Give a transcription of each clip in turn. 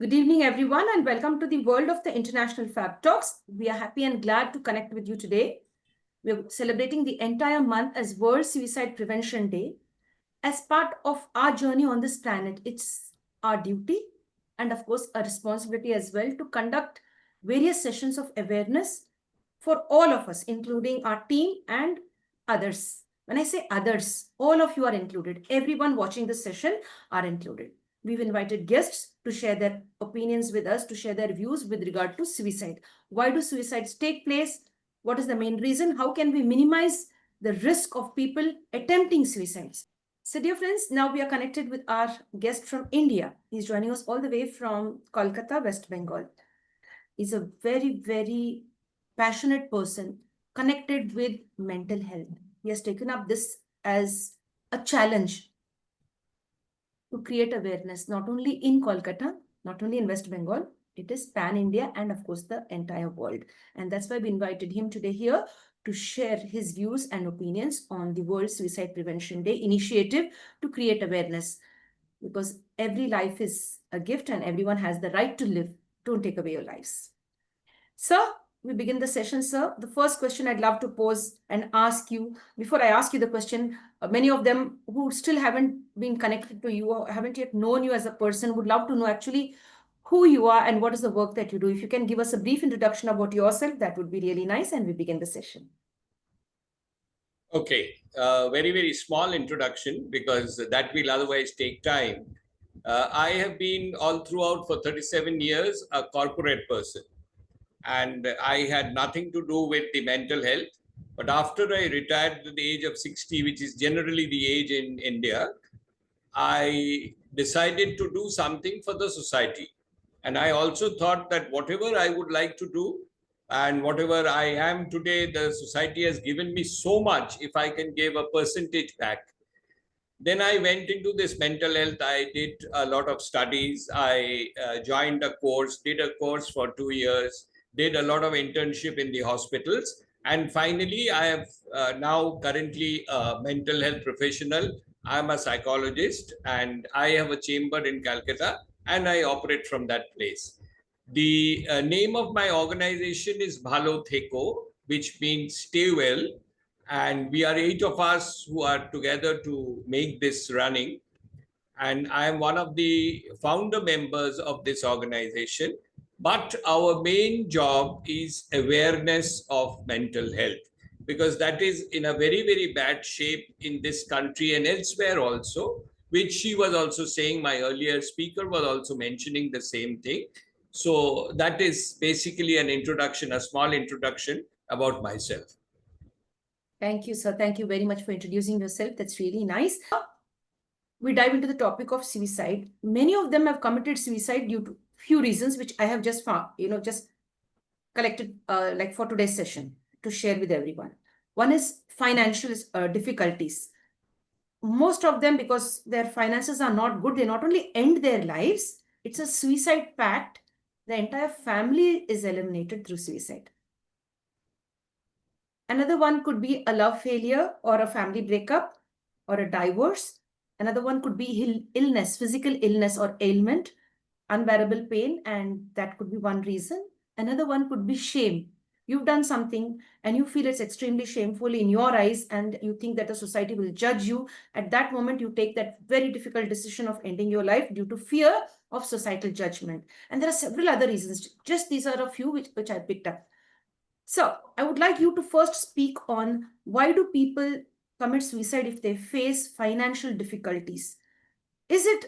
Good evening, everyone, and welcome to the world of the International Fab Talks. We are happy and glad to connect with you today. We're celebrating the entire month as World Suicide Prevention Day. As part of our journey on this planet, it's our duty and, of course, a responsibility as well to conduct various sessions of awareness for all of us, including our team and others. When I say others, all of you are included. Everyone watching this session are included. We've invited guests to share their opinions with us, to share their views with regard to suicide. Why do suicides take place? What is the main reason? How can we minimize the risk of people attempting suicides? So, dear friends, now we are connected with our guest from India. He's joining us all the way from Kolkata, West Bengal. He's a very, very passionate person connected with mental health. He has taken up this as a challenge to create awareness, not only in Kolkata, not only in West Bengal, it is pan-India and of course the entire world. And that's why we invited him today here to share his views and opinions on the World Suicide Prevention Day initiative to create awareness. Because every life is a gift and everyone has the right to live. Don't take away your lives. Sir, we begin the session, sir. The first question I'd love to pose and ask you, before I ask you the question, many of them who still haven't been connected to you or haven't yet known you as a person would love to know actually who you are and what is the work that you do. If you can give us a brief introduction about yourself, that would be really nice, and we begin the session. Okay, very, very small introduction because that will otherwise take time. I have been all throughout for 37 years a corporate person, and I had nothing to do with the mental health. But after I retired at the age of 60, which is generally the age in India, I decided to do something for the society. And I also thought that whatever I would like to do and whatever I am today, the society has given me so much. If I can give a percentage back, then I went into this mental health. I did a lot of studies. I joined a course, did a course for 2 years, did a lot of internship in the hospitals. And finally, I have now currently a mental health professional. I'm a psychologist and I have a chamber in Calcutta and I operate from that place. The name of my organization is Bhalo Theko, which means stay well, and we are 8 of us who are together to make this running. And I am one of the founder members of this organization. But our main job is awareness of mental health, because that is in a very, very bad shape in this country and elsewhere also, which she was also saying. My earlier speaker was also mentioning the same thing. So that is basically an introduction, a small introduction about myself. Thank you, sir. Thank you very much for introducing yourself. That's really nice. We dive into the topic of suicide. Many of them have committed suicide due to few reasons, which I have just found, just collected like for today's session to share with everyone. One is financial difficulties. Most of them, because their finances are not good, they not only end their lives, it's a suicide pact. The entire family is eliminated through suicide. Another one could be a love failure or a family breakup or a divorce. Another one could be illness, physical illness or ailment, unbearable pain, and that could be one reason. Another one could be shame. You've done something and you feel it's extremely shameful in your eyes and you think that the society will judge you. At that moment, you take that very difficult decision of ending your life due to fear of societal judgment. And there are several other reasons. Just these are a few which I picked up. So I would like you to first speak on why do people commit suicide if they face financial difficulties? Is it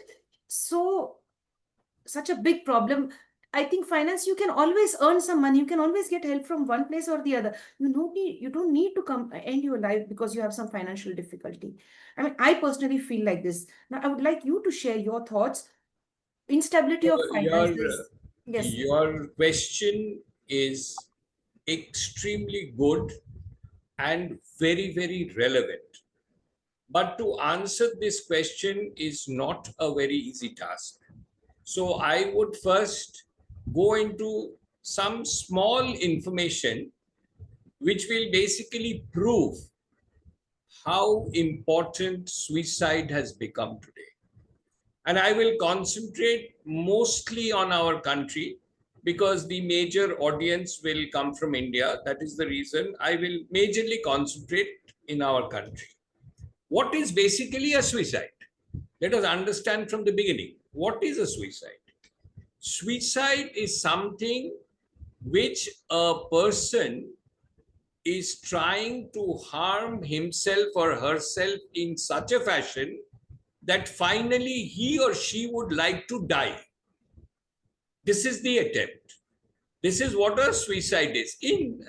such a big problem? I think finance, you can always earn some money. You can always get help from one place or the other. You don't need to come end your life because you have some financial difficulty. I mean, I personally feel like this. Now, I would like you to share your thoughts. Instability of finances. Yes. Your question is extremely good and very, very relevant. But to answer this question is not a very easy task. So I would first go into some small information which will basically prove how important suicide has become today. And I will concentrate mostly on our country because the major audience will come from India. That is the reason I will majorly concentrate in our country. What is basically a suicide? Let us understand from the beginning. What is a suicide? Suicide is something which a person is trying to harm himself or herself in such a fashion that finally he or she would like to die. This is the attempt. This is what a suicide is.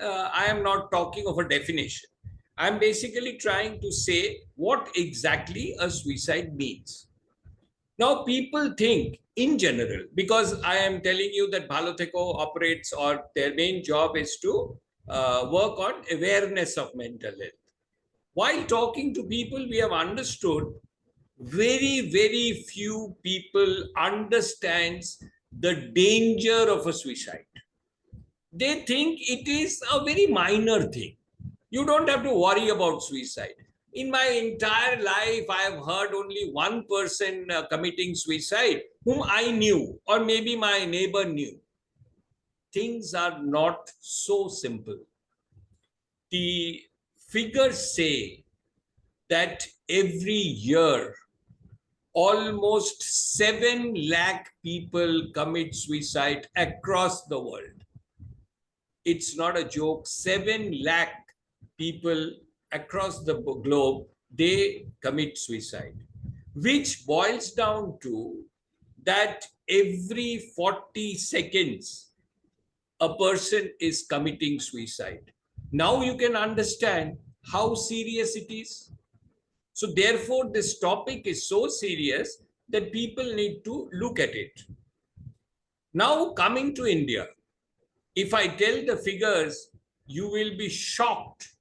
I am not talking of a definition. I'm basically trying to say what exactly a suicide means. Now, people think in general, because I am telling you that Bhalotheko operates, or their main job is to work on awareness of mental health. While talking to people, we have understood very, very few people understands the danger of a suicide. They think it is a very minor thing. You don't have to worry about suicide. In my entire life, I have heard only one person committing suicide whom I knew, or maybe my neighbor knew. Things are not so simple. The figures say that every year, almost 7 lakh people commit suicide across the world. It's not a joke. 7 lakh people across the globe, they commit suicide, which boils down to that every 40 seconds, a person is committing suicide. Now you can understand how serious it is. So therefore, this topic is so serious that people need to look at it. Now coming to India, if I tell the figures, you will be shocked.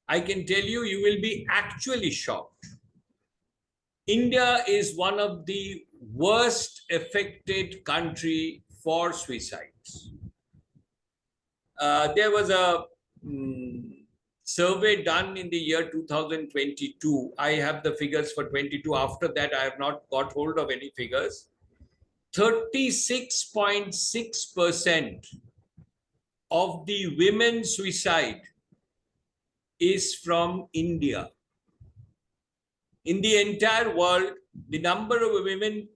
I can tell you, you will be actually shocked. India is one of the worst affected country for suicides. There was a survey done in the year 2022. I have the figures for 22. After that, I have not got hold of any figures. 36.6% of the women suicide is from India. In the entire world, the number of women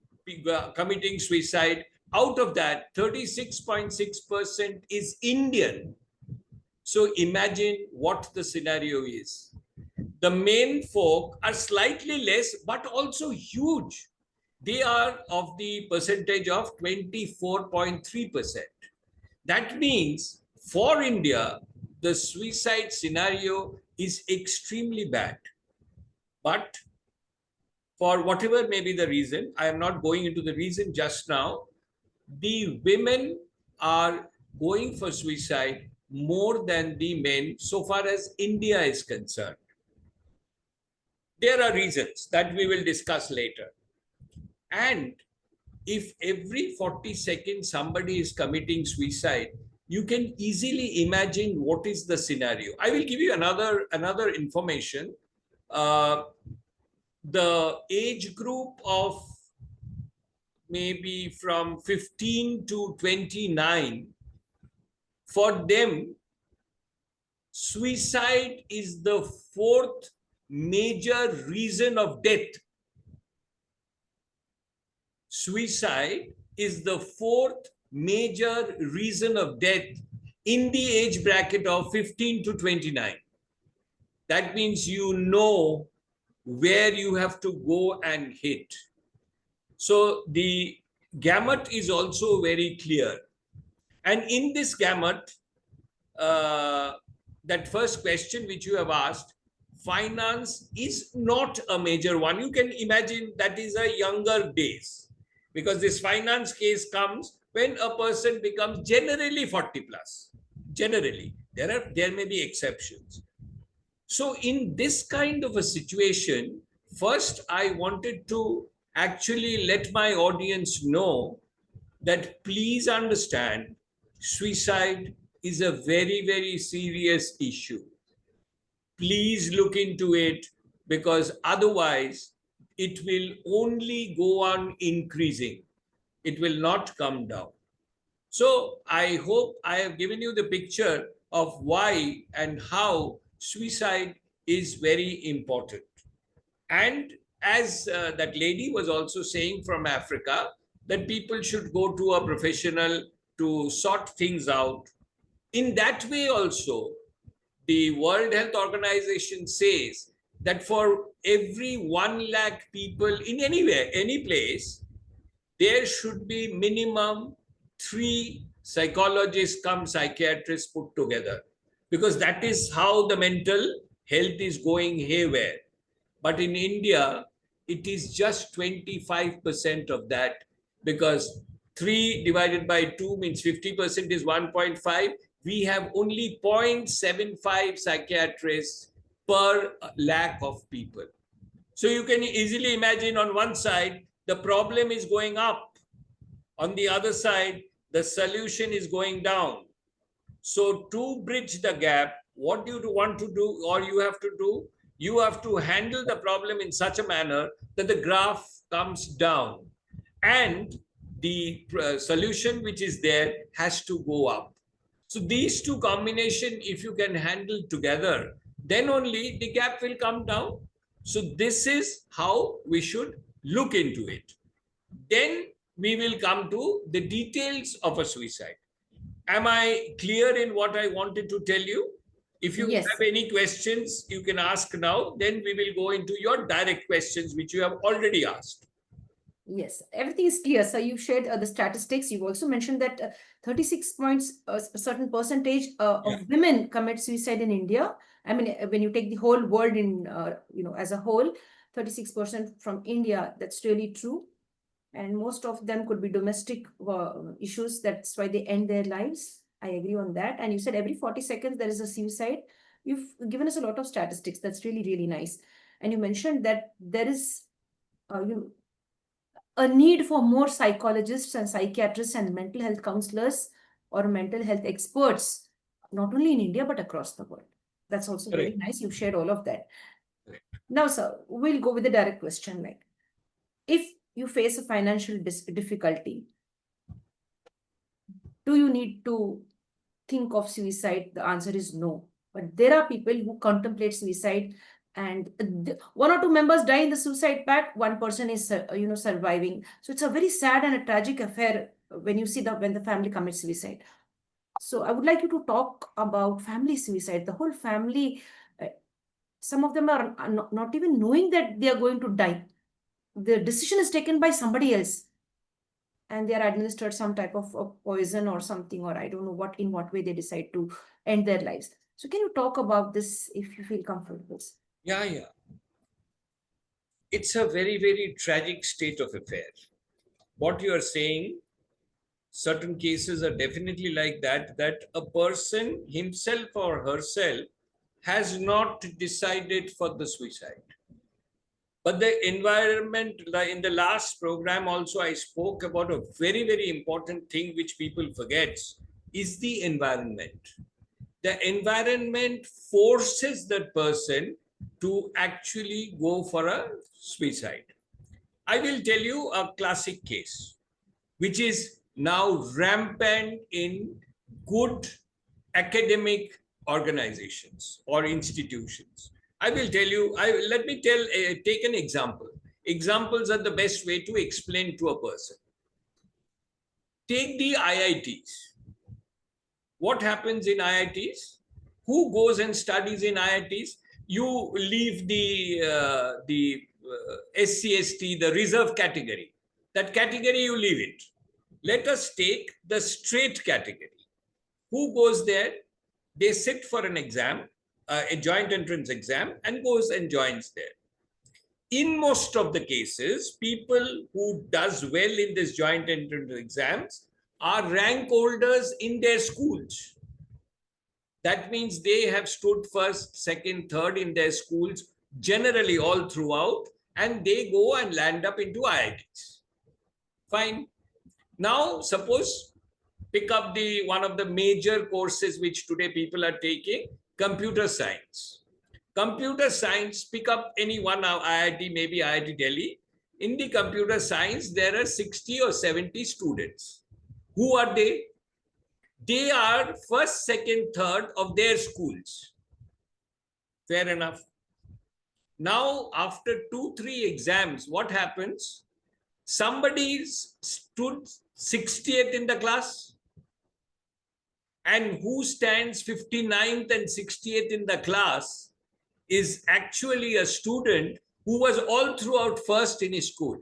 committing suicide, out of that, 36.6% is Indian. So imagine what the scenario is. The men folk are slightly less, but also huge. They are of the percentage of 24.3%. That means for India, the suicide scenario is extremely bad. But for whatever may be the reason, I am not going into the reason just now, the women are going for suicide more than the men so far as India is concerned. There are reasons that we will discuss later. And if every 40 seconds somebody is committing suicide, you can easily imagine what is the scenario. I will give you another information. The age group of maybe from 15 to 29, for them, suicide is the fourth major reason of death. Suicide is the fourth major reason of death in the age bracket of 15 to 29. That means you know where you have to go and hit. So the gamut is also very clear. And in this gamut, that first question which you have asked, finance is not a major one. You can imagine that is a younger days, because this finance case comes when a person becomes generally 40 plus. Generally, there may be exceptions. So in this kind of a situation, first I wanted to actually let my audience know that please understand, suicide is a very, very serious issue. Please look into it, because otherwise it will only go on increasing. It will not come down. So I hope I have given you the picture of why and how suicide is very important. And as that lady was also saying from Africa, that people should go to a professional to sort things out. In that way, also, the World Health Organization says that for every 1 lakh people in anywhere, any place, there should be minimum 3 psychologists come psychiatrists put together, because that is how the mental health is going haywire. But in India, it is just 25% of that, because 3 divided by 2 means 50% is 1.5. We have only 0.75 psychiatrists per lakh of people. So you can easily imagine, on one side, the problem is going up. On the other side, the solution is going down. So to bridge the gap, what do you want to do, or you have to do? You have to handle the problem in such a manner that the graph comes down, and the solution which is there has to go up. So these two combination, if you can handle together, then only the gap will come down. So this is how we should look into it. Then we will come to the details of a suicide. Am I clear in what I wanted to tell you? If you Yes. have any questions, you can ask now. Then we will go into your direct questions, which you have already asked. Yes, everything is clear. So you shared the statistics. You also mentioned that 36 points, a certain percentage Yeah, of women commit suicide in India. I mean, when you take the whole world in, as a whole, 36% from India. That's really true. And most of them could be domestic issues. That's why they end their lives. I agree on that. And you said every 40 seconds there is a suicide. You've given us a lot of statistics. That's really, really nice. And you mentioned that there is, you a need for more psychologists and psychiatrists and mental health counselors or mental health experts, not only in India, but across the world. That's also very correct. nice. You shared all of that. Correct. Now, sir, we'll go with the direct question. Like, if you face a financial difficulty, do you need to think of suicide? The answer is no. But there are people who contemplate suicide, and one or two members die in the suicide pact. One person is, surviving. So it's a very sad and a tragic affair when you see when the family commits suicide. So I would like you to talk about family suicide. The whole family, some of them are not even knowing that they are going to die. The decision is taken by somebody else, and they are administered some type of poison or something, or I don't know what in what way they decide to end their lives. So can you talk about this if you feel comfortable? Yeah, yeah. It's a very, very tragic state of affairs. What you are saying, certain cases are definitely like that, that a person himself or herself has not decided for the suicide. But the environment, in the last program also, I spoke about a very, very important thing which people forgets is the environment. The environment forces that person to actually go for a suicide. I will tell you a classic case, which is now rampant in good academic organizations or institutions. I will tell you, let me take an example. Examples are the best way to explain to a person. Take the IITs. What happens in IITs? Who goes and studies in IITs? You leave the SC/ST, the reserve category. That category you leave it. Let us take the straight category. Who goes there? They sit for an exam, a joint entrance exam, and goes and joins there. In most of the cases, people who does well in this joint entrance exams are rank holders in their schools. That means they have stood first, second, third in their schools, generally all throughout, and they go and land up into IITs. Fine. Now, suppose pick up the one of the major courses which today people are taking, computer science. Computer science, pick up any one IIT, maybe IIT Delhi. In the computer science, there are 60 or 70 students. Who are they? They are first, second, third of their schools. Fair enough. Now, after 2-3 exams, what happens? Somebody stood 60th in the class, and who stands 59th and 60th in the class is actually a student who was all throughout first in his school.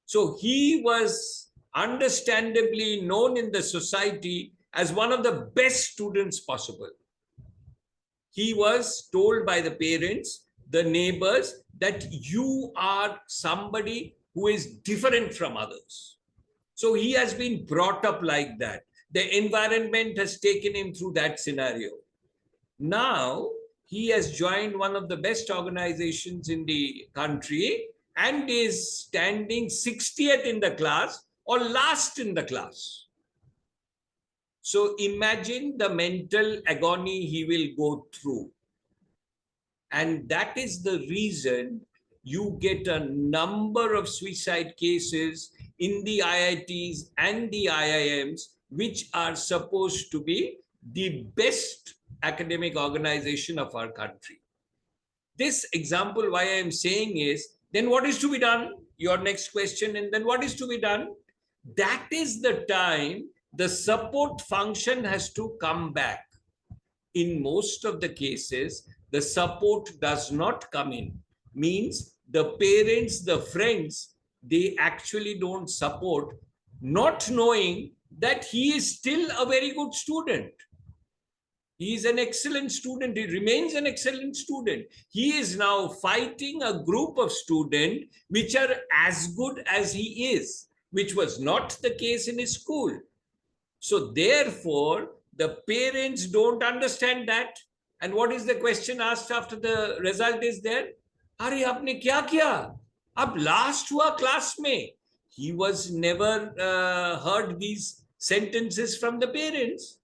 So he was understandably known in the society as one of the best students possible. He was told by the parents, the neighbors, that you are somebody who is different from others. So he has been brought up like that. The environment has taken him through that scenario. Now he has joined one of the best organizations in the country and is standing 60th in the class or last in the class. So imagine the mental agony he will go through. And that is the reason you get a number of suicide cases in the IITs and the IIMs, which are supposed to be the best academic organization of our country. This example, why I am saying is, then what is to be done? Your next question, and then what is to be done? That is the time the support function has to come back. In most of the cases, the support does not come in. Means the parents, the friends, they actually don't support, not knowing that he is still a very good student. He is an excellent student. He remains an excellent student. He is now fighting a group of students which are as good as he is, which was not the case in his school. So therefore, the parents don't understand that. And what is the question asked after the result is there? Arey, aapne kya kiya? Ab last hua class mein. He was never heard these sentences from the parents.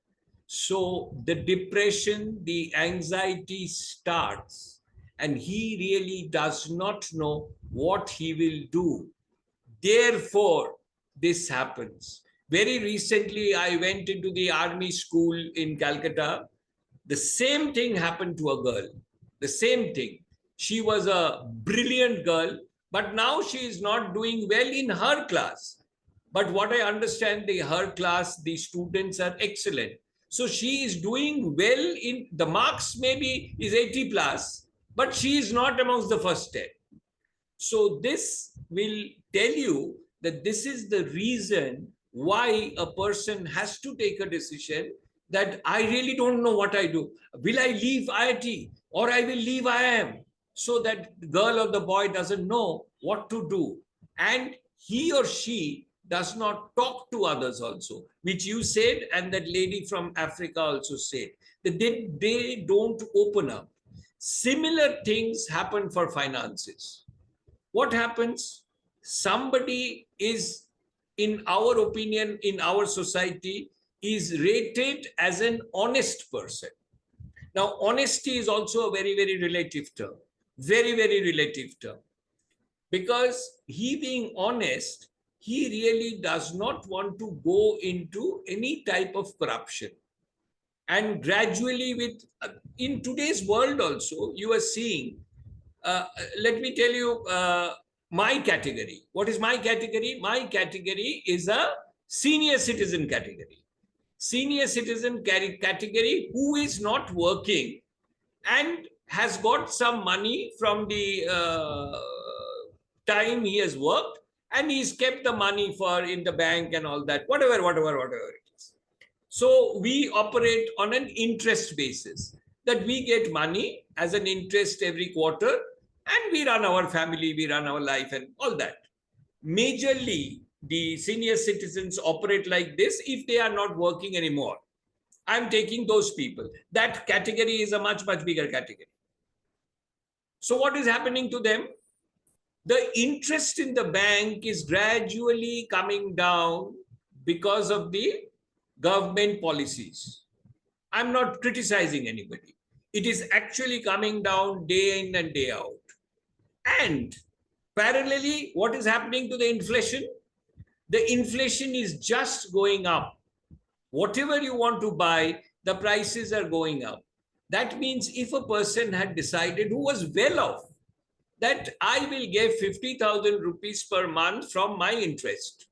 So the depression, the anxiety starts, and he really does not know what he will do. Therefore, this happens. Very recently, I went into the army school in Calcutta. The same thing happened to a girl. The same thing. She was a brilliant girl, but now she is not doing well in her class. But what I understand, her class, the students are excellent. So she is doing well in the marks, maybe is 80 plus, but she is not amongst the first 10. So this will tell you that this is the reason why a person has to take a decision that I really don't know what I do. Will I leave IIT or I will leave IIM? So that the girl or the boy doesn't know what to do. And he or she does not talk to others also, which you said, and that lady from Africa also said, that they don't open up. Similar things happen for finances. What happens? Somebody is, in our opinion, in our society, is rated as an honest person. Now, honesty is also a very, very relative term. Very, very relative term. Because he being honest, he really does not want to go into any type of corruption. And gradually, in today's world also, you are seeing, let me tell you my category. What is my category? My category is a senior citizen category. Senior citizen category who is not working and has got some money from the time he has worked, and he's kept the money for in the bank and all that, whatever it is. So we operate on an interest basis, that we get money as an interest every quarter, and we run our family, we run our life and all that. Majorly, the senior citizens operate like this if they are not working anymore. I'm taking those people. That category is a much, much bigger category. So what is happening to them? The interest in the bank is gradually coming down because of the government policies. I'm not criticizing anybody. It is actually coming down day in and day out. And parallelly, what is happening to the inflation? The inflation is just going up. Whatever you want to buy, the prices are going up. That means if a person had decided, who was well off, that I will give 50,000 rupees per month from my interest,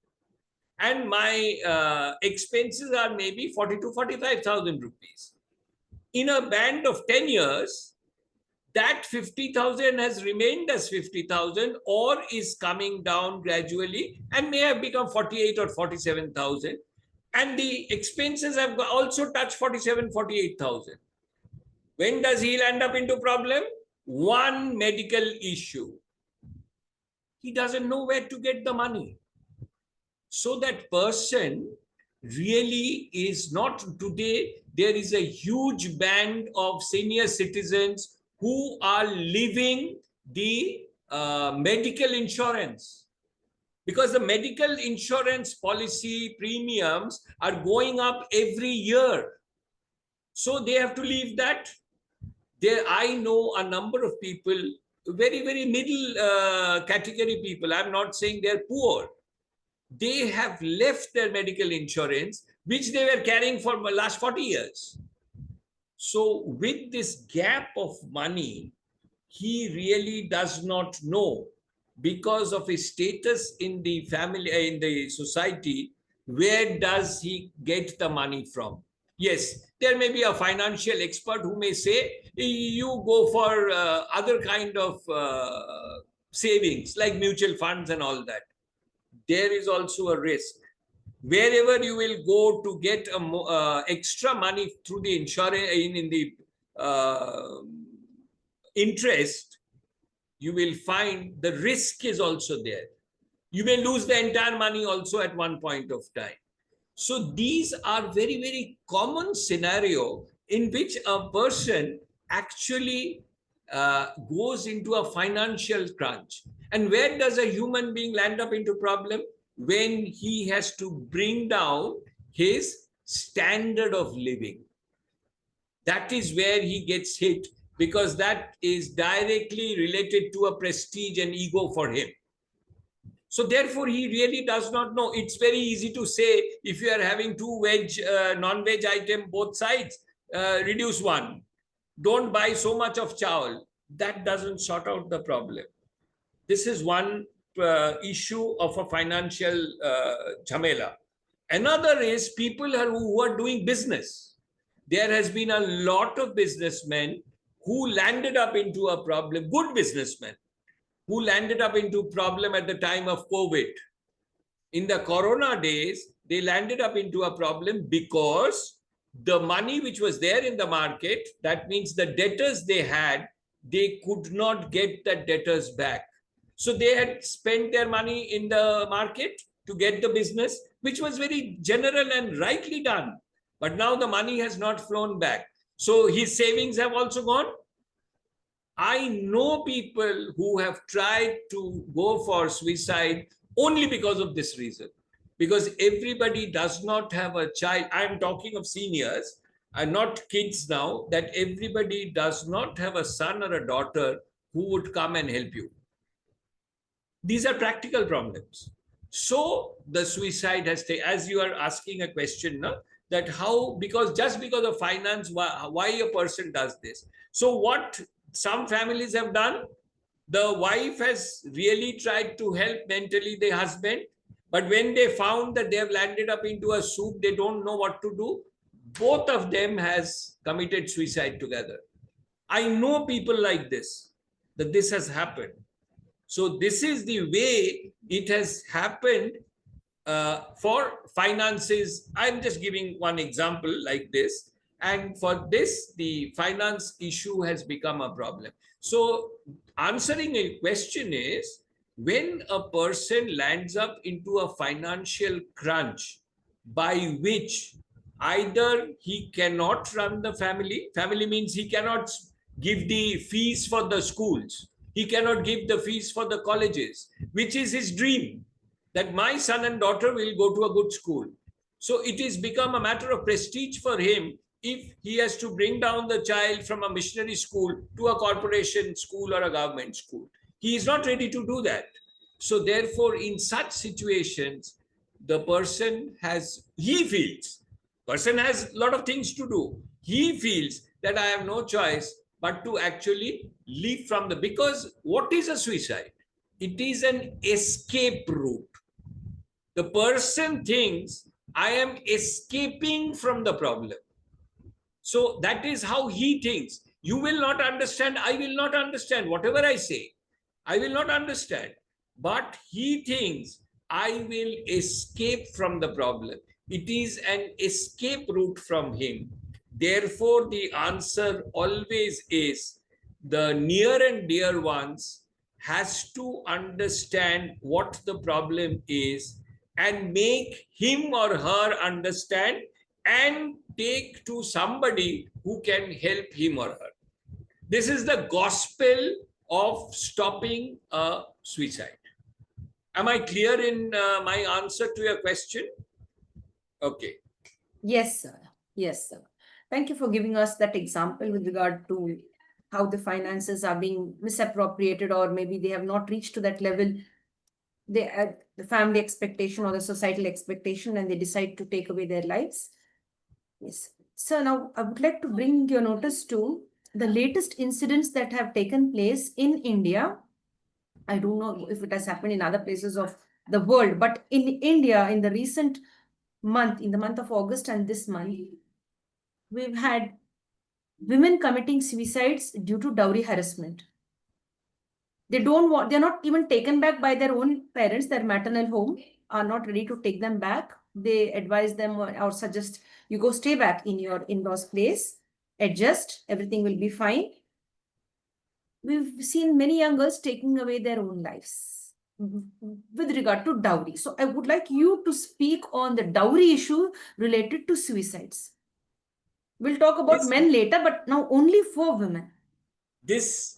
and my expenses are maybe 40 to 45,000 rupees. In a band of 10 years, that 50,000 has remained as 50,000 or is coming down gradually and may have become 48 or 47,000. And the expenses have also touched 47, 48,000. When does he end up into problem? One medical issue. He doesn't know where to get the money. So that person really is not today. There is a huge band of senior citizens who are leaving the medical insurance, because the medical insurance policy premiums are going up every year. So they have to leave that. There, I know a number of people, very, very middle category people. I'm not saying they're poor. They have left their medical insurance, which they were carrying for the last 40 years. So with this gap of money, he really does not know, because of his status in the family, in the society, where does he get the money from? Yes, there may be a financial expert who may say, you go for other kind of savings like mutual funds and all that. There is also a risk. Wherever you will go to get extra money through the insurance, in the interest, you will find the risk is also there. You may lose the entire money also at one point of time. So these are very, very common scenario in which a person actually goes into a financial crunch. And where does a human being land up into problem? When he has to bring down his standard of living. That is where he gets hit, because that is directly related to a prestige and ego for him. So therefore, he really does not know. It's very easy to say, if you are having two non-veg item both sides, reduce one. Don't buy so much of chawal. That doesn't sort out the problem. This is one issue of a financial jhamela. Another is people who are doing business. There has been a lot of businessmen who landed up into a problem, good businessmen, who landed up into problem at the time of COVID. In the corona days, they landed up into a problem because the money which was there in the market, that means the debtors they had, they could not get the debtors back. So they had spent their money in the market to get the business, which was very general and rightly done. But now the money has not flown back. So his savings have also gone. I know people who have tried to go for suicide only because of this reason. Because everybody does not have a child. I'm talking of seniors and not kids now, that everybody does not have a son or a daughter who would come and help you. These are practical problems. So the suicide has taken, as you are asking a question, no? That how, just because of finance, why a person does this. So what some families have done, the wife has really tried to help mentally the husband, but when they found that they have landed up into a soup, they don't know what to do, both of them has committed suicide together. I know people like this, that this has happened. So this is the way it has happened for finances. I'm just giving one example like this. And for this, the finance issue has become a problem. So answering a question is, when a person lands up into a financial crunch by which either he cannot run the family means he cannot give the fees for the schools, he cannot give the fees for the colleges, which is his dream, that my son and daughter will go to a good school. So it is become a matter of prestige for him if he has to bring down the child from a missionary school to a corporation school or a government school. He is not ready to do that. So therefore, in such situations, the he feels, person has a lot of things to do. He feels that I have no choice but to actually leave from because what is a suicide? It is an escape route. The person thinks I am escaping from the problem. So that is how he thinks. You will not understand. I will not understand. Whatever I say, I will not understand. But he thinks I will escape from the problem. It is an escape route from him. Therefore, the answer always is the near and dear ones has to understand what the problem is and make him or her understand and take to somebody who can help him or her. This is the gospel of stopping a suicide. Am I clear in my answer to your question? Okay. Yes, sir. Yes, sir. Thank you for giving us that example with regard to how the finances are being misappropriated, or maybe they have not reached to that level, the family expectation or the societal expectation, and they decide to take away their lives. Yes. So now I would like to bring your notice to the latest incidents that have taken place in India. I don't know if it has happened in other places of the world, but in India, in the recent month, in the month of August and this month, we've had women committing suicides due to dowry harassment. They don't want, they're not even taken back by their own parents, their maternal home are not ready to take them back. They advise them or suggest you go stay back in your in-laws place, adjust, everything will be fine. We've seen many young girls taking away their own lives with regard to dowry. So I would like you to speak on the dowry issue related to suicides. We'll talk about This, men later, but now only for women. this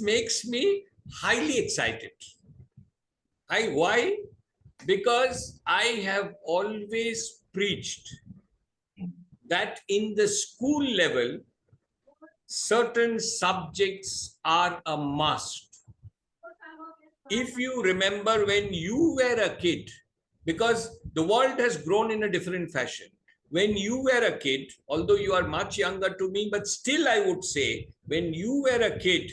makes me highly excited. Why? Because I have always preached that in the school level, certain subjects are a must. If you remember when you were a kid, because the world has grown in a different fashion. When you were a kid, although you are much younger to me, but still I would say, when you were a kid,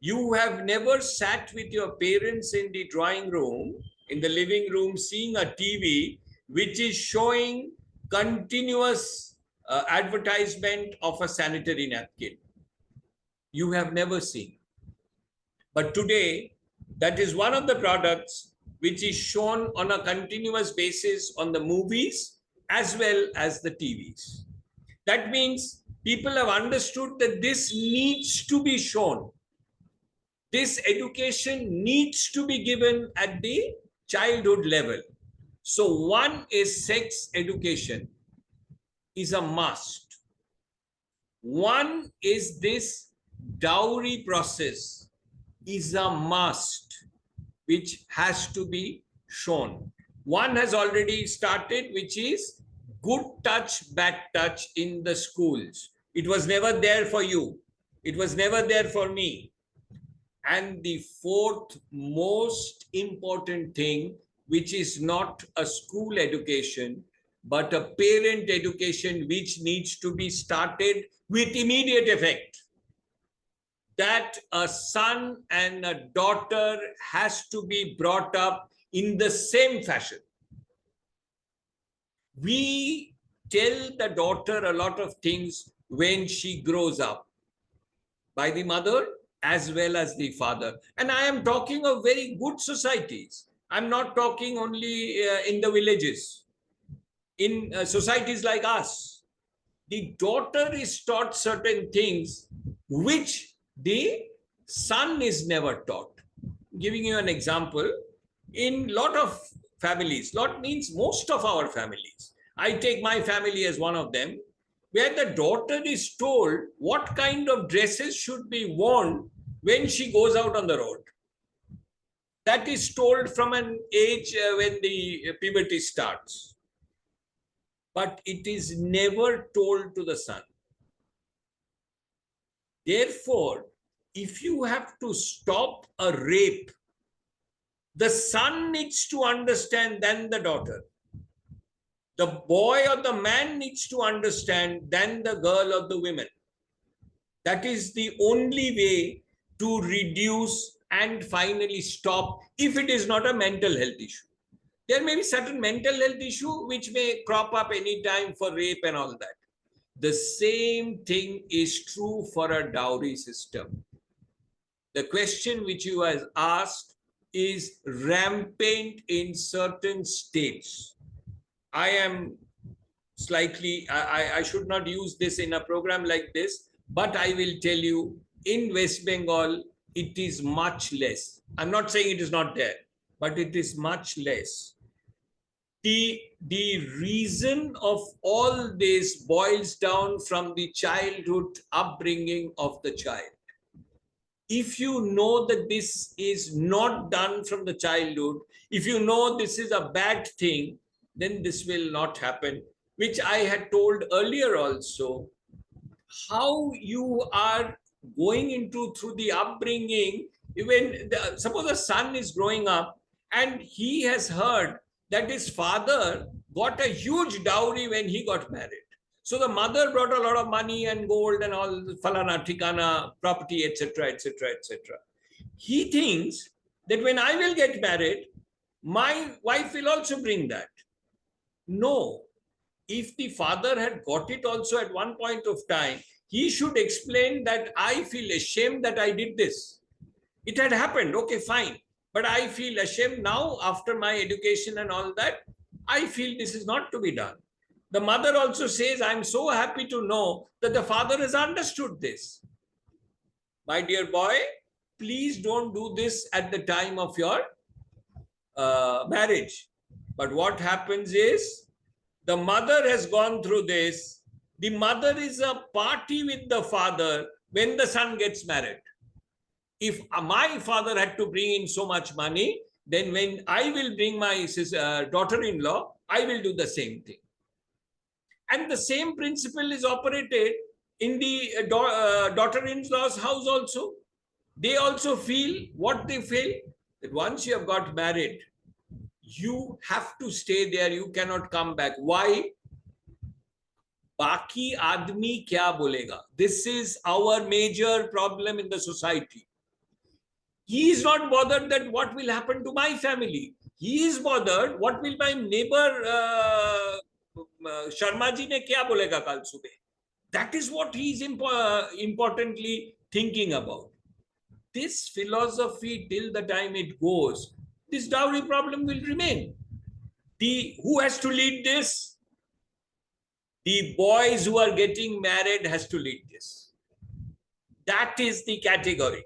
you have never sat with your parents in the drawing room, in the living room, seeing a TV which is showing continuous advertisement of a sanitary napkin. You have never seen. But today, that is one of the products which is shown on a continuous basis on the movies as well as the TVs. That means people have understood that this needs to be shown. This education needs to be given at the childhood level. So one is sex education is a must. One is this dowry process is a must, which has to be shown. One has already started, which is good touch, bad touch in the schools. It was never there for you. It was never there for me. And the fourth most important thing, which is not a school education, but a parent education, which needs to be started with immediate effect, that a son and a daughter has to be brought up in the same fashion. We tell the daughter a lot of things when she grows up by the mother as well as the father. And I am talking of very good societies. I'm not talking only in the villages. In societies like us, the daughter is taught certain things which the son is never taught. Giving you an example, in lot of families, lot means most of our families, I take my family as one of them, where the daughter is told what kind of dresses should be worn when she goes out on the road. That is told from an age when the puberty starts. but it is never told to the son. Therefore, if you have to stop a rape, the son needs to understand than the daughter. The boy or the man needs to understand than the girl or the woman. That is the only way to reduce and finally stop if it is not a mental health issue. There may be certain mental health issue which may crop up anytime for rape and all that. The same thing is true for a dowry system. The question which you have asked is rampant in certain states. I am slightly, I should not use this in a program like this, but I will tell you in West Bengal, it is much less. I'm not saying it is not there, but it is much less. The reason of all this boils down from the childhood upbringing of the child. If you know that this is not done from the childhood, if you know this is a bad thing, then this will not happen, which I had told earlier also. How you are going into through the upbringing, even suppose a son is growing up and he has heard that his father got a huge dowry when he got married. So the mother brought a lot of money and gold and all falana, tikana, property, etc., etc., etc. He thinks that when I will get married, my wife will also bring that. No. If the father had got it also at one point of time, he should explain that I feel ashamed that I did this. It had happened. Okay, fine. But I feel ashamed now after my education and all that. I feel this is not to be done. The mother also says, I'm so happy to know that the father has understood this. My dear boy, please don't do this at the time of your marriage. But what happens is, the mother has gone through this. The mother is a party with the father when the son gets married. If my father had to bring in so much money, then when I will bring my daughter-in-law, I will do the same thing. And the same principle is operated in the daughter-in-law's house also. They also feel what they feel, that once you have got married, you have to stay there. You cannot come back. Why? Baki admi kya bolega? This is our major problem in the society. He is not bothered that what will happen to my family. He is bothered what will my neighbor Sharma ji ne kya bolega kal subah. That is what he is importantly thinking about. This philosophy, till the time it goes, this dowry problem will remain. Who has to lead this? The boys who are getting married has to lead this. That is the category.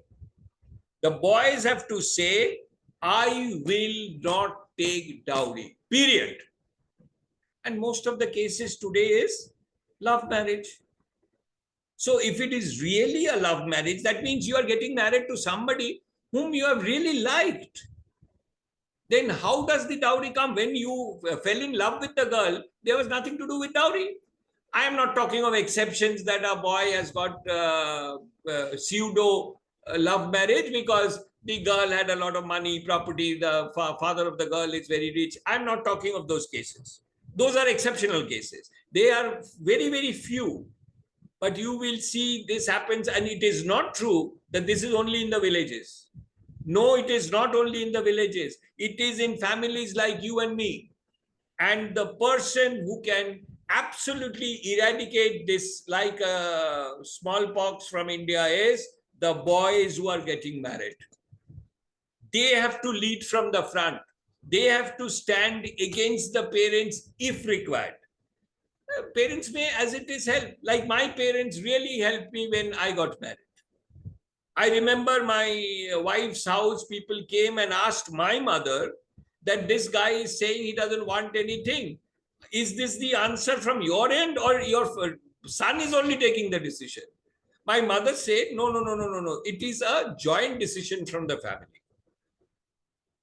The boys have to say, I will not take dowry, period. And most of the cases today is love marriage. So if it is really a love marriage, that means you are getting married to somebody whom you have really liked. Then how does the dowry come? When you fell in love with the girl, there was nothing to do with dowry. I am not talking of exceptions that a boy has got pseudo love marriage because the girl had a lot of money, property, the father of the girl is very rich. I'm not talking of those cases. Those are exceptional cases. They are very, very few. But you will see this happens, and it is not true that this is only in the villages. No, it is not only in the villages. It is in families like you and me. And the person who can absolutely eradicate this like smallpox from India is the boys who are getting married. They have to lead from the front. They have to stand against the parents if required. Parents may, as it is, help. Like my parents really helped me when I got married. I remember my wife's house, people came and asked my mother that this guy is saying he doesn't want anything. Is this the answer from your end, or your son is only taking the decision? My mother said, no, no, no, no, no, no. It is a joint decision from the family.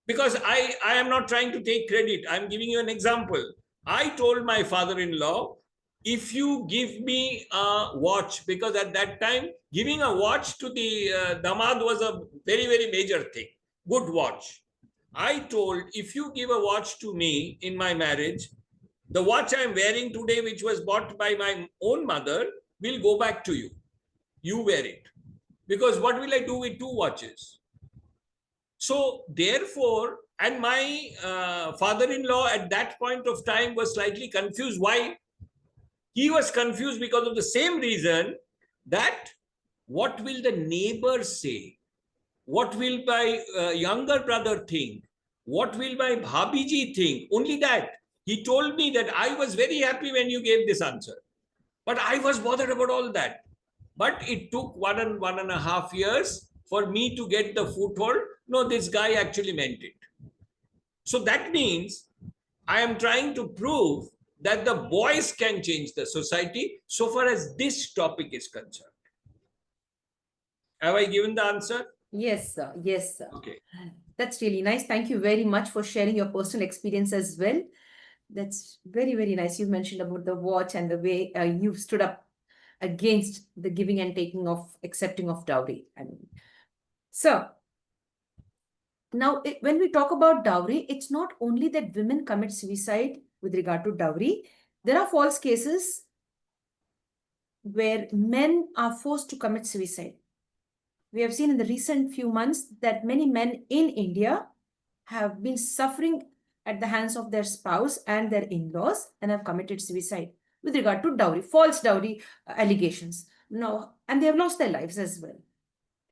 Because I am not trying to take credit. I'm giving you an example. I told my father-in-law, if you give me a watch, because at that time, giving a watch to the damad was a very, very major thing, good watch. I told, if you give a watch to me in my marriage, the watch I'm wearing today, which was bought by my own mother, will go back to you. You wear it. Because what will I do with two watches? So therefore, and my father-in-law at that point of time was slightly confused. Why? He was confused because of the same reason, that what will the neighbors say? What will my younger brother think? What will my bhabiji think? Only that. He told me that I was very happy when you gave this answer. But I was bothered about all that. But it took 1.5 years for me to get the foothold. No, this guy actually meant it. So that means I am trying to prove that the boys can change the society so far as this topic is concerned. Have I given the answer? Yes, sir. Yes, sir. Okay. That's really nice. Thank you very much for sharing your personal experience as well. That's very, very nice. You mentioned about the watch and the way you stood up against the giving and taking of accepting of dowry. I mean, so now when we talk about dowry, it's not only that women commit suicide with regard to dowry. There are false cases where men are forced to commit suicide. We have seen in the recent few months that many men in India have been suffering at the hands of their spouse and their in-laws and have committed suicide with regard to dowry, false dowry allegations. No, and they have lost their lives as well.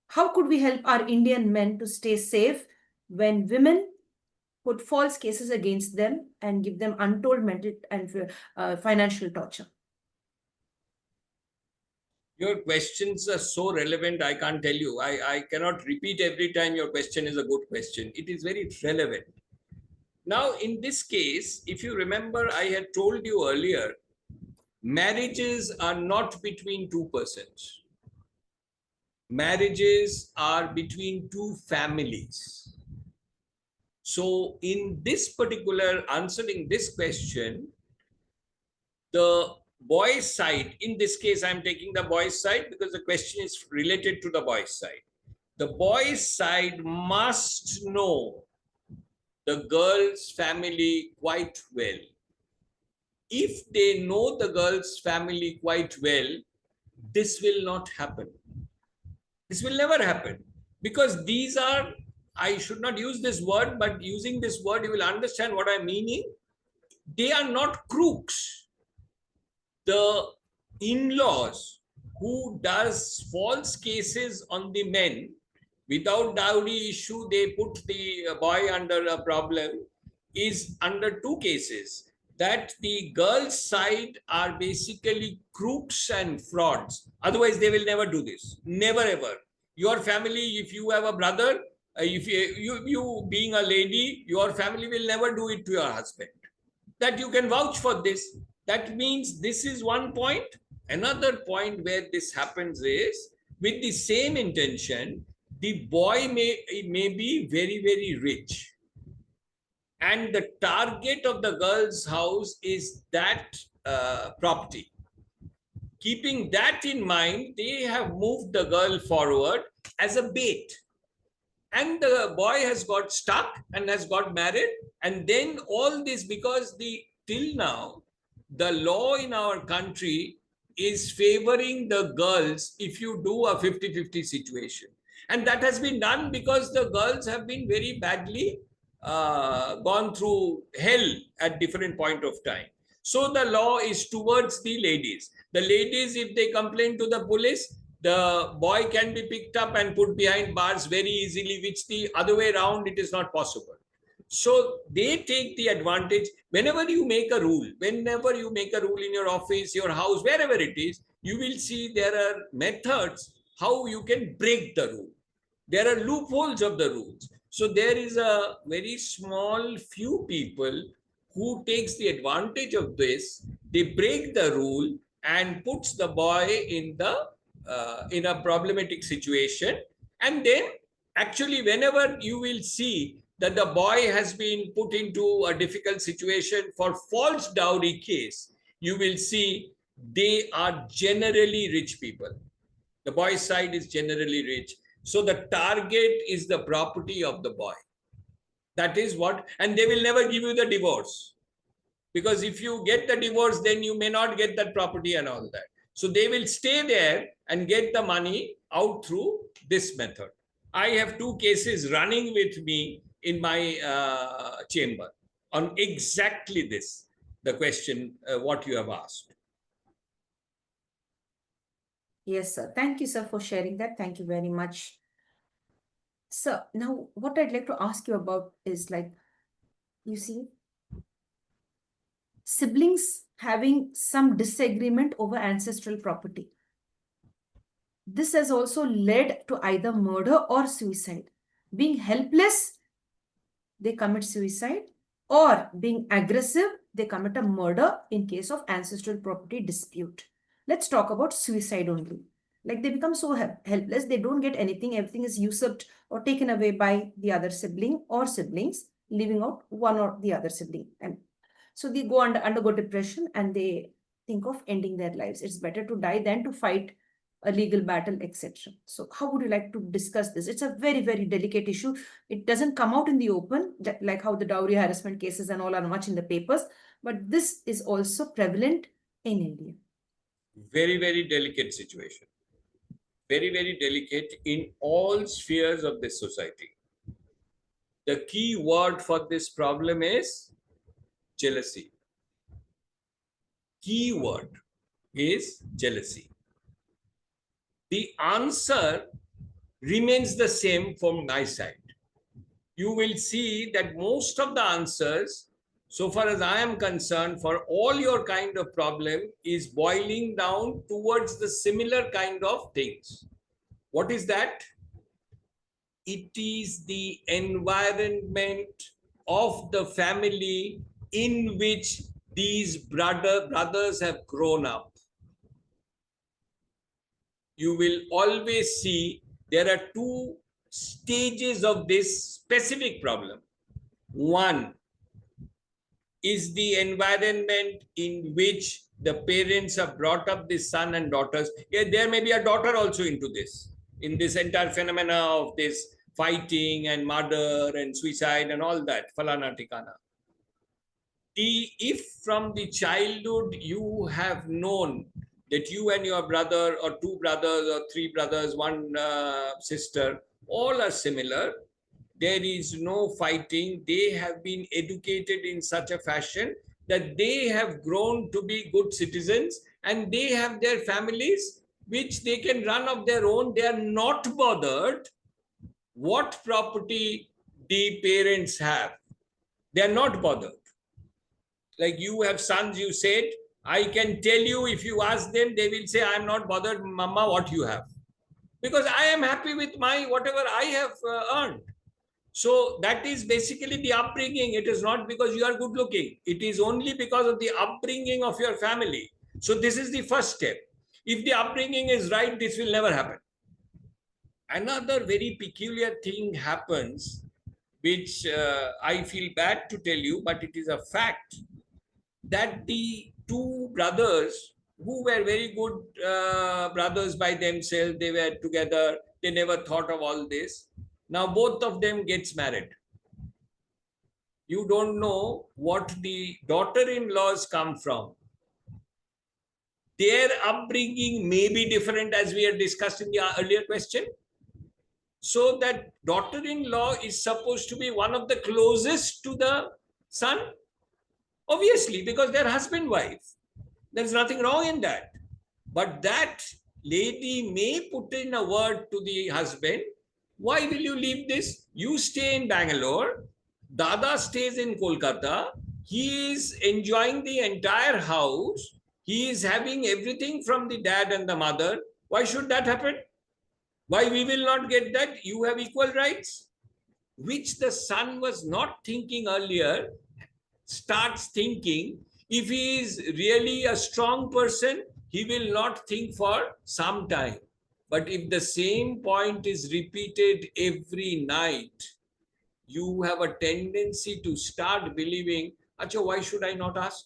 How could we help our Indian men to stay safe when women put false cases against them and give them untold mental and financial torture? Your questions are so relevant, I can't tell you. I cannot repeat every time your question is a good question. It is very relevant. Now, in this case, if you remember, I had told you earlier, marriages are not between two persons. Marriages are between two families. So in this particular, answering this question, the boys' side, in this case, I'm taking the boys' side because the question is related to the boys' side. The boys' side must know the girl's family quite well. If they know the girl's family quite well, this will not happen. This will never happen, because these are, I should not use this word, but using this word, you will understand what I'm meaning. They are not crooks. The in-laws who does false cases on the men without dowry issue, they put the boy under a problem, is under two cases. That the girls' side are basically crooks and frauds. Otherwise, they will never do this. Never ever. Your family, if you have a brother, if you being a lady, your family will never do it to your husband. That you can vouch for this. That means this is one point. Another point where this happens is, with the same intention, the boy may be very, very rich, and the target of the girl's house is that property. Keeping that in mind, they have moved the girl forward as a bait, and the boy has got stuck and has got married. And then all this, because the till now the law in our country is favoring the girls if you do a 50-50 situation, and that has been done because the girls have been very badly gone through hell at different point of time. So the law is towards the ladies. The ladies, if they complain to the police, the boy can be picked up and put behind bars very easily, which the other way around, it is not possible. So they take the advantage. Whenever you make a rule, in your office, your house, wherever it is, you will see there are methods how you can break the rule. There are loopholes of the rules. So there is a very small few people who takes the advantage of this. They break the rule and puts the boy in a problematic situation. And then actually, whenever you will see that the boy has been put into a difficult situation for false dowry case, you will see they are generally rich people. The boy's side is generally rich. So the target is the property of the boy. That is what, and they will never give you the divorce. Because if you get the divorce, then you may not get that property and all that. So they will stay there and get the money out through this method. I have two cases running with me in my chamber on exactly this, the question, what you have asked. Yes, sir. Thank you, sir, for sharing that. Thank you very much. So now what I'd like to ask you about is like, you see, siblings having some disagreement over ancestral property. This has also led to either murder or suicide. Being helpless, they commit suicide, or being aggressive, they commit a murder in case of ancestral property dispute. Let's talk about suicide only. Like they become so helpless, they don't get anything, everything is usurped or taken away by the other sibling or siblings, leaving out one or the other sibling. And so they go undergo depression and they think of ending their lives. It's better to die than to fight a legal battle, etc. So how would you like to discuss this? It's a very, very delicate issue. It doesn't come out in the open, like how the dowry harassment cases and all are much in the papers, but this is also prevalent in India. Very, very delicate situation. Very, very delicate in all spheres of this society. The key word for this problem is jealousy. Key word is jealousy. The answer remains the same from my side. You will see that most of the answers, so far as I am concerned, for all your kind of problem is boiling down towards the similar kind of things. What is that? It is the environment of the family in which these brothers have grown up. You will always see there are two stages of this specific problem. One is the environment in which the parents have brought up the son and daughters. Yeah, there may be a daughter also into this, in this entire phenomena of this fighting and murder and suicide and all that, falana tikana. If from the childhood you have known that you and your brother or two brothers or three brothers, one sister, all are similar, there is no fighting. They have been educated in such a fashion that they have grown to be good citizens and they have their families which they can run of their own. They are not bothered what property the parents have. They are not bothered. Like you have sons, you said, I can tell you, if you ask them, they will say, I'm not bothered, mama, what you have. Because I am happy with my whatever I have earned. So that is basically the upbringing. It is not because you are good looking. It is only because of the upbringing of your family. So this is the first step. If the upbringing is right, this will never happen. Another very peculiar thing happens, which I feel bad to tell you, but it is a fact, that the two brothers who were very good brothers by themselves, they were together, they never thought of all this. Now both of them gets married. You don't know what the daughter-in-laws come from. Their upbringing may be different, as we had discussed in the earlier question. So that daughter-in-law is supposed to be one of the closest to the son. Obviously, because they're husband-wife. There's nothing wrong in that. But that lady may put in a word to the husband, why will you leave this? You stay in Bangalore. Dada stays in Kolkata. He is enjoying the entire house. He is having everything from the dad and the mother. Why should that happen? Why we will not get that? You have equal rights. Which the son was not thinking earlier, starts thinking. If he is really a strong person, he will not think for some time. But if the same point is repeated every night, you have a tendency to start believing, Acha, why should I not ask?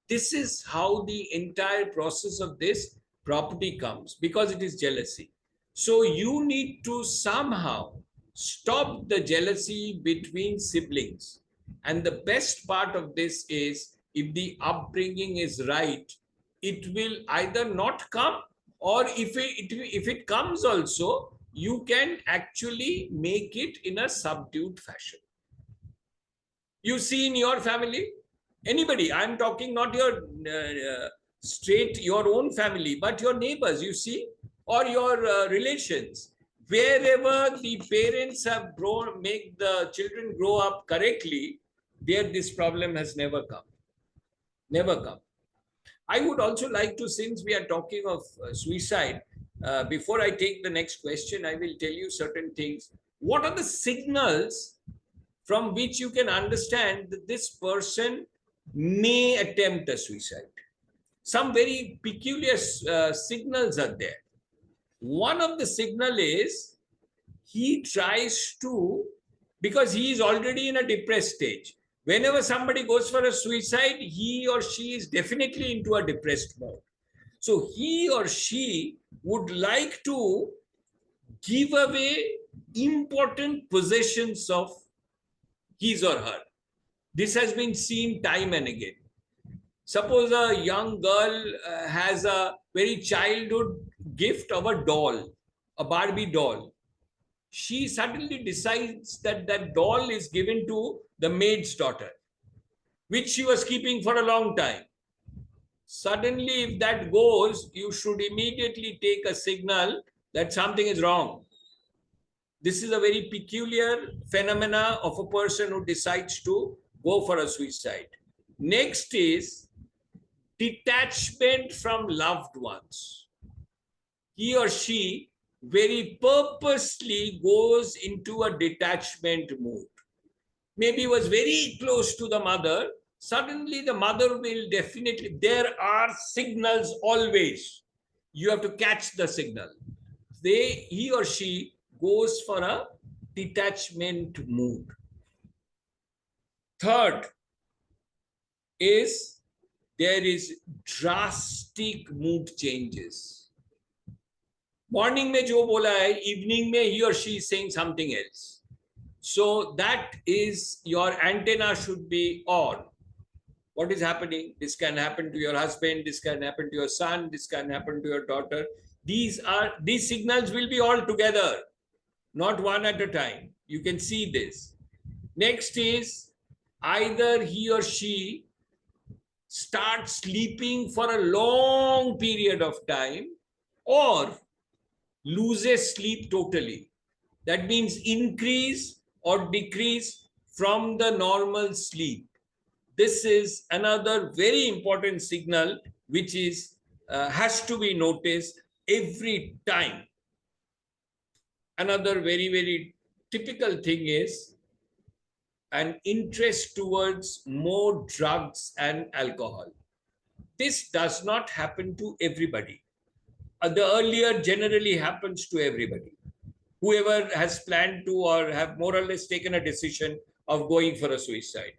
This is how the entire process of this property comes, because it is jealousy. So you need to somehow stop the jealousy between siblings. And the best part of this is, if the upbringing is right, it will either not come, or if it comes also, you can actually make it in a subdued fashion. You see in your family, anybody, I'm talking not your straight your own family, but your neighbors, you see, or your relations, wherever the parents have grown, make the children grow up correctly, there this problem has never come. I would also like to, since we are talking of suicide, before I take the next question, I will tell you certain things. What are the signals from which you can understand that this person may attempt a suicide? Some very peculiar signals are there. One of the signal is, he tries to, because he is already in a depressed stage. Whenever somebody goes for a suicide, he or she is definitely into a depressed mode. So he or she would like to give away important possessions of his or her. This has been seen time and again. Suppose a young girl has a very childhood gift of a doll, a Barbie doll. She suddenly decides that that doll is given to the maid's daughter, which she was keeping for a long time. Suddenly, if that goes, you should immediately take a signal that something is wrong. This is a very peculiar phenomena of a person who decides to go for a suicide. Next is detachment from loved ones. He or she very purposely goes into a detachment mood. Maybe was very close to the mother. Suddenly, the mother will definitely, there are signals always. You have to catch the signal. He or she goes for a detachment mood. Third is, there is drastic mood changes. Morning में जो बोला है, evening में he or she is saying something else. So that is, your antenna should be on. What is happening? This can happen to your husband, this can happen to your son, this can happen to your daughter. These signals will be all together, not one at a time. You can see this. Next is, either he or she starts sleeping for a long period of time, or loses sleep totally. That means increase or decrease from the normal sleep. This is another very important signal which is has to be noticed every time. Another very typical thing is an interest towards more drugs and alcohol. This does not happen to everybody. The earlier generally happens to everybody, whoever has planned to or have more or less taken a decision of going for a suicide.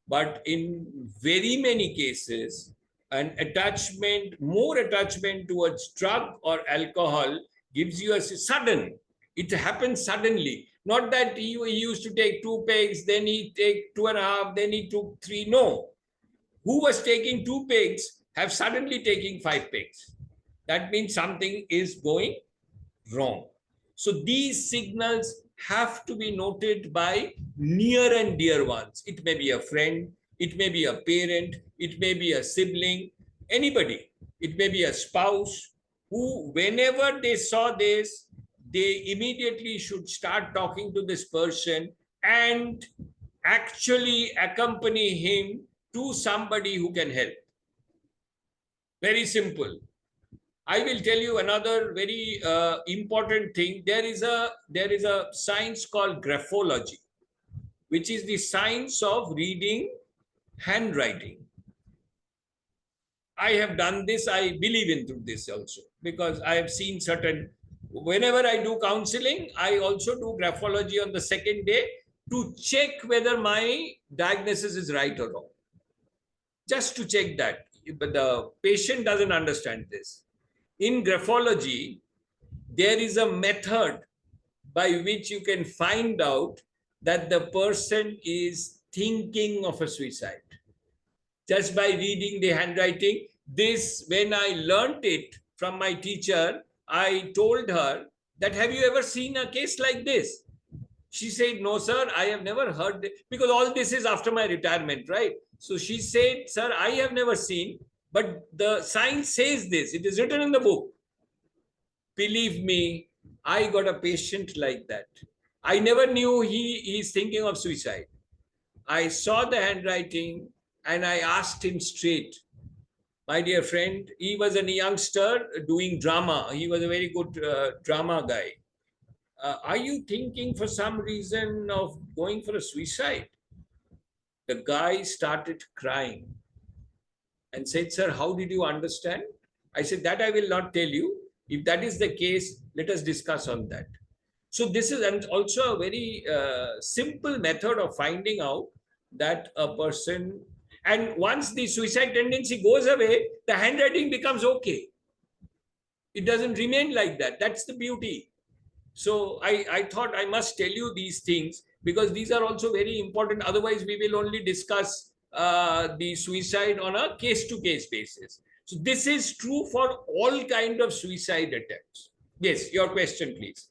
But in very many cases, more attachment towards drug or alcohol gives you a sudden, it happens suddenly. Not that he used to take 2 pegs, then he take 2.5, then he took 3. No. Who was taking 2 pegs have suddenly taken 5 pegs. That means something is going wrong. So these signals have to be noted by near and dear ones. It may be a friend, it may be a parent, it may be a sibling, anybody. It may be a spouse who, whenever they saw this, they immediately should start talking to this person and actually accompany him to somebody who can help. Very simple. I will tell you another very important thing. There is a science called graphology, which is the science of reading handwriting. I have done this. I believe in this also, because I have seen certain Whenever I do counseling, I also do graphology on the second day to check whether my diagnosis is right or wrong. Just to check that. But the patient doesn't understand this. In graphology, there is a method by which you can find out that the person is thinking of a suicide just by reading the handwriting. This, when I learnt it from my teacher, I told her that, have you ever seen a case like this? She said, no, sir, I have never heard, because all this is after my retirement, right? So she said, sir, I have never seen, but the science says this. It is written in the book. Believe me, I got a patient like that. I never knew he is thinking of suicide. I saw the handwriting and I asked him straight, my dear friend, he was a youngster doing drama. He was a very good drama guy. Are you thinking for some reason of going for a suicide? The guy started crying and said, sir, how did you understand? I said, that I will not tell you. If that is the case, let us discuss on that. So this is and also a very simple method of finding out that a person, and once the suicide tendency goes away, the handwriting becomes okay. It doesn't remain like that. That's the beauty. So I thought I must tell you these things because these are also very important. Otherwise, we will only discuss the suicide on a case-to-case basis. So this is true for all kind of suicide attempts. Yes, your question, please.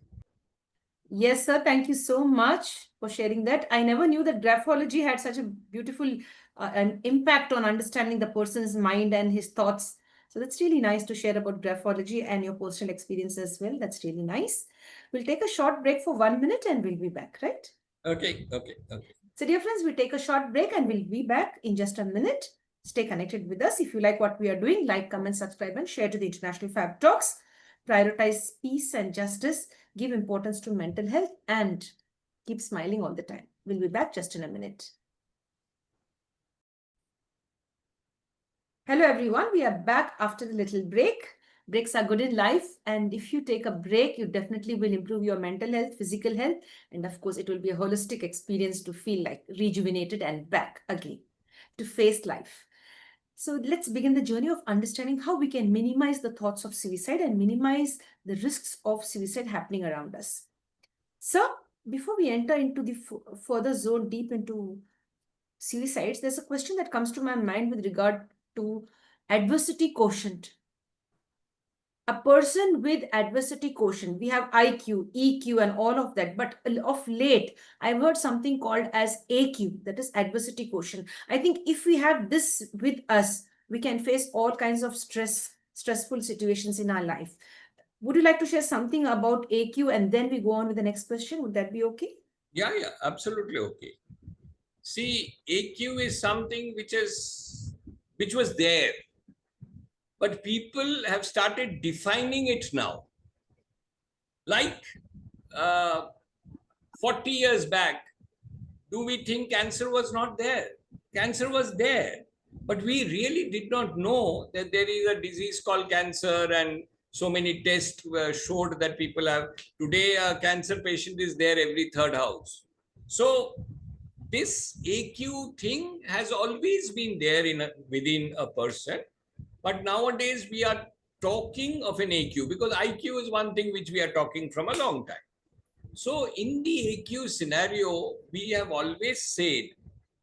Yes, sir. Thank you so much for sharing that. I never knew that graphology had such a beautiful an impact on understanding the person's mind and his thoughts. So that's really nice to share about graphology and your personal experience as well. That's really nice. We'll take a short break for 1 minute and we'll be back, right? Okay. So, dear friends, we'll take a short break and we'll be back in just a minute. Stay connected with us. If you like what we are doing, like, comment, subscribe, and share to the International Fab Talks. Prioritize peace and justice. Give importance to mental health and keep smiling all the time. We'll be back just in a minute. Hello, everyone. We are back after the little break. Breaks are good in life. And if you take a break, you definitely will improve your mental health, physical health. And of course, it will be a holistic experience to feel like rejuvenated and back again to face life. So let's begin the journey of understanding how we can minimize the thoughts of suicide and minimize the risks of suicide happening around us. So before we enter into the further zone deep into suicides, there's a question that comes to my mind with regard to adversity quotient. A person with adversity quotient, we have IQ, EQ, and all of that. But of late, I've heard something called as AQ, that is adversity quotient. I think if we have this with us, we can face all kinds of stressful situations in our life. Would you like to share something about AQ and then we go on with the next question? Would that be okay? Yeah, absolutely okay. See, AQ is something which was there, but people have started defining it now. Like 40 years back, do we think cancer was not there? Cancer was there, but we really did not know that there is a disease called cancer, and so many tests showed that people have. Today, a cancer patient is there every third house. So this AQ thing has always been there within a person, but nowadays we are talking of an AQ because IQ is one thing which we are talking from a long time. So in the AQ scenario, we have always said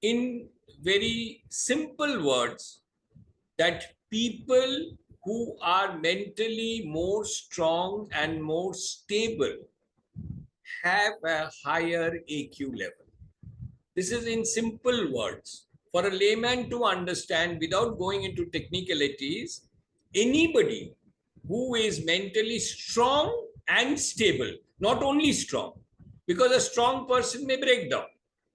in very simple words that people who are mentally more strong and more stable have a higher AQ level. This is in simple words. For a layman to understand without going into technicalities, anybody who is mentally strong and stable, not only strong, because a strong person may break down.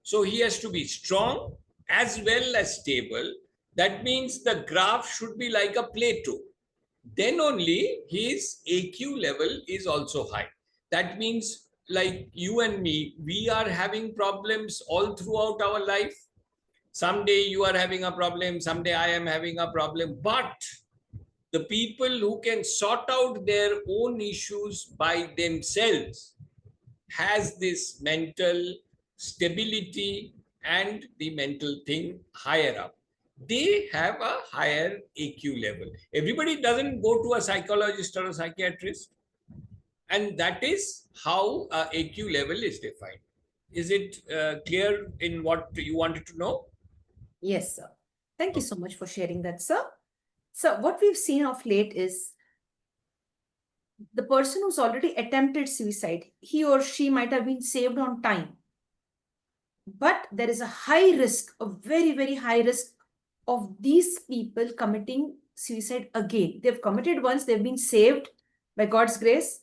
So he has to be strong as well as stable. That means the graph should be like a Plato. Then only his AQ level is also high. That means, like you and me, we are having problems all throughout our life. Someday you are having a problem, someday I am having a problem, but the people who can sort out their own issues by themselves has this mental stability and the mental thing higher up. They have a higher AQ level. Everybody doesn't go to a psychologist or a psychiatrist, and that is how AQ level is defined. Is it clear in what you wanted to know? Yes, sir. Thank you so much for sharing that, sir. So what we've seen of late is the person who's already attempted suicide, he or she might have been saved on time. But there is a high risk, a very, very high risk of these people committing suicide again. They've committed once, they've been saved by God's grace.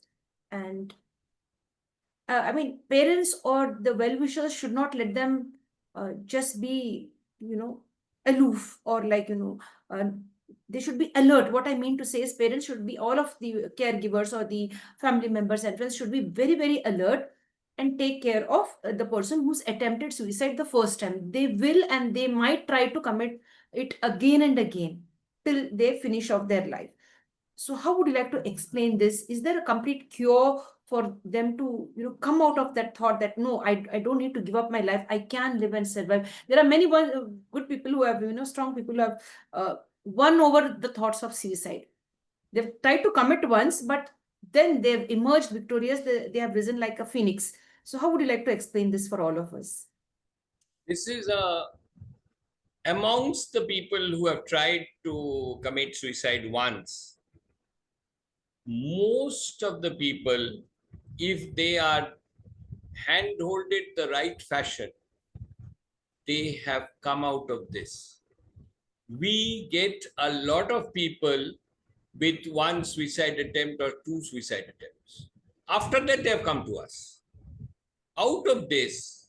And I mean, parents or the well-wishers should not let them just be, aloof or they should be alert. What I mean to say is parents should be, all of the caregivers or the family members and friends should be very, very alert and take care of the person who's attempted suicide the first time. They will and they might try to commit it again and again till they finish off their life. So how would you like to explain this? Is there a complete cure for them to, come out of that thought that no, I don't need to give up my life. I can live and survive. There are many good people who have, strong people who have won over the thoughts of suicide. They've tried to commit once, but then they've emerged victorious. They have risen like a phoenix. So how would you like to explain this for all of us? This is amongst the people who have tried to commit suicide once. Most of the people, if they are handholded the right fashion, they have come out of this. We get a lot of people with one suicide attempt or two suicide attempts. After that, they have come to us. Out of this,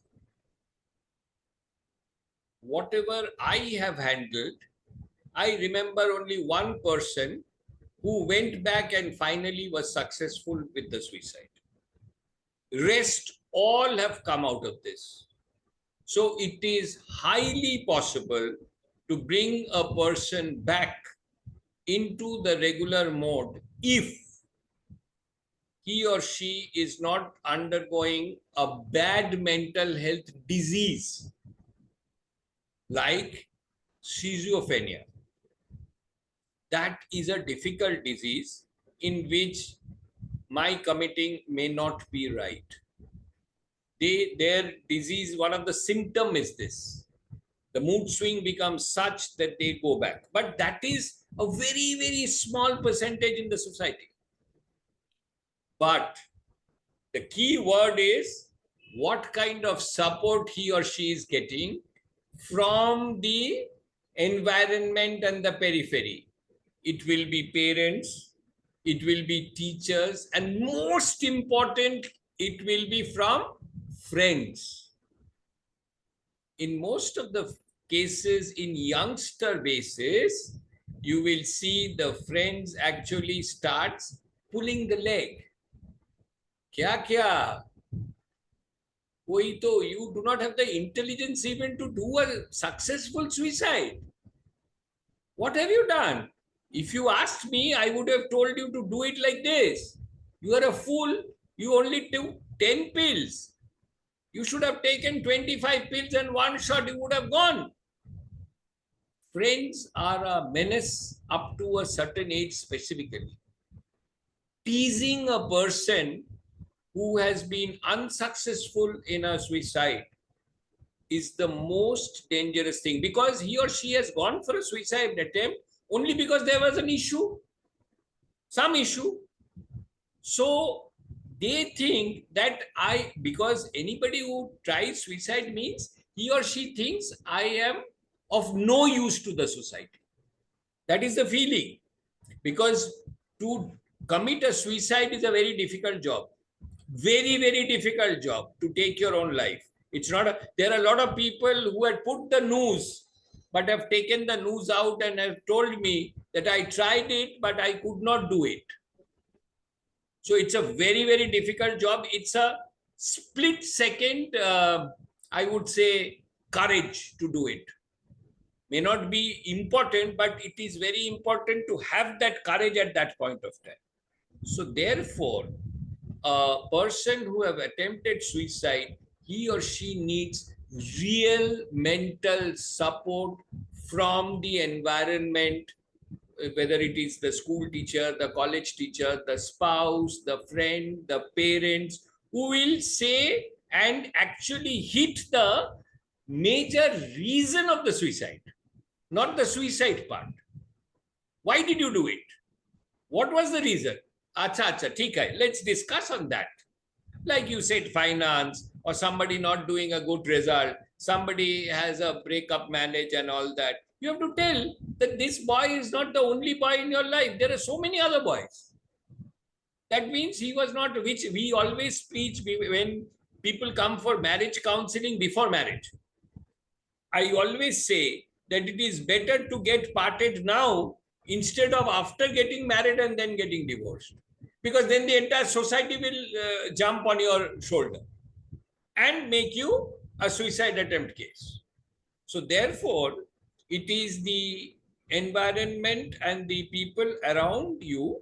whatever I have handled, I remember only one person who went back and finally was successful with the suicide. Rest all have come out of this. So it is highly possible to bring a person back into the regular mode if he or she is not undergoing a bad mental health disease like schizophrenia. That is a difficult disease in which my committing may not be right. Their disease, one of the symptoms is this. The mood swing becomes such that they go back. But that is a very, very small percentage in the society. But the key word is what kind of support he or she is getting from the environment and the periphery. It will be parents, it will be teachers, and most important, it will be from friends. In most of the cases in youngster basis, you will see the friends actually starts pulling the leg. Kya kya? Koi to, you do not have the intelligence even to do a successful suicide. What have you done? If you asked me, I would have told you to do it like this. You are a fool. You only took 10 pills. You should have taken 25 pills and one shot, you would have gone. Friends are a menace up to a certain age specifically. Teasing a person who has been unsuccessful in a suicide is the most dangerous thing, because he or she has gone for a suicide attempt only because there was an issue, some issue. So they think that because anybody who tries suicide means he or she thinks I am of no use to the society. That is the feeling, because to commit a suicide is a very difficult job. Very, very difficult job to take your own life. It's not there are a lot of people who had put the noose, but have taken the noose out and have told me that I tried it, but I could not do it. So it's a very, very difficult job. It's a split second, I would say, courage to do it. may not be important, but it is very important to have that courage at that point of time. So therefore, a person who have attempted suicide, he or she needs real mental support from the environment, whether it is the school teacher, the college teacher, the spouse, the friend, the parents, who will say and actually hit the major reason of the suicide, not the suicide part. Why did you do it? What was the reason? Acha, acha, theek hai. Let's discuss on that. Like you said, finance, or somebody not doing a good result, somebody has a breakup marriage and all that. You have to tell that this boy is not the only boy in your life. There are so many other boys. That means he was not, which we always preach when people come for marriage counseling before marriage. I always say that it is better to get parted now instead of after getting married and then getting divorced. Because then the entire society will jump on your shoulder and make you a suicide attempt case. So therefore, it is the environment and the people around you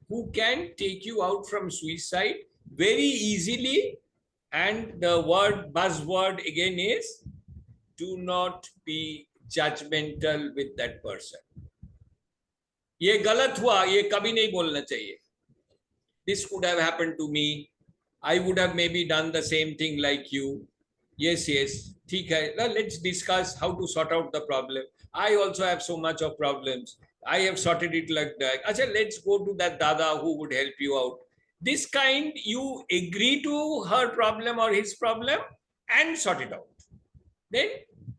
who can take you out from suicide very easily. And the buzzword again is, do not be judgmental with that person. ये गलत हुआ, ये कभी नहीं बोलना चाहिए. This could have happened to me. I would have maybe done the same thing like you. Yes, yes. ठीक है. Now let's discuss how to sort out the problem. I also have so much of problems. I have sorted it like that. Achha, let's go to that dada who would help you out. This kind, you agree to her problem or his problem and sort it out. Then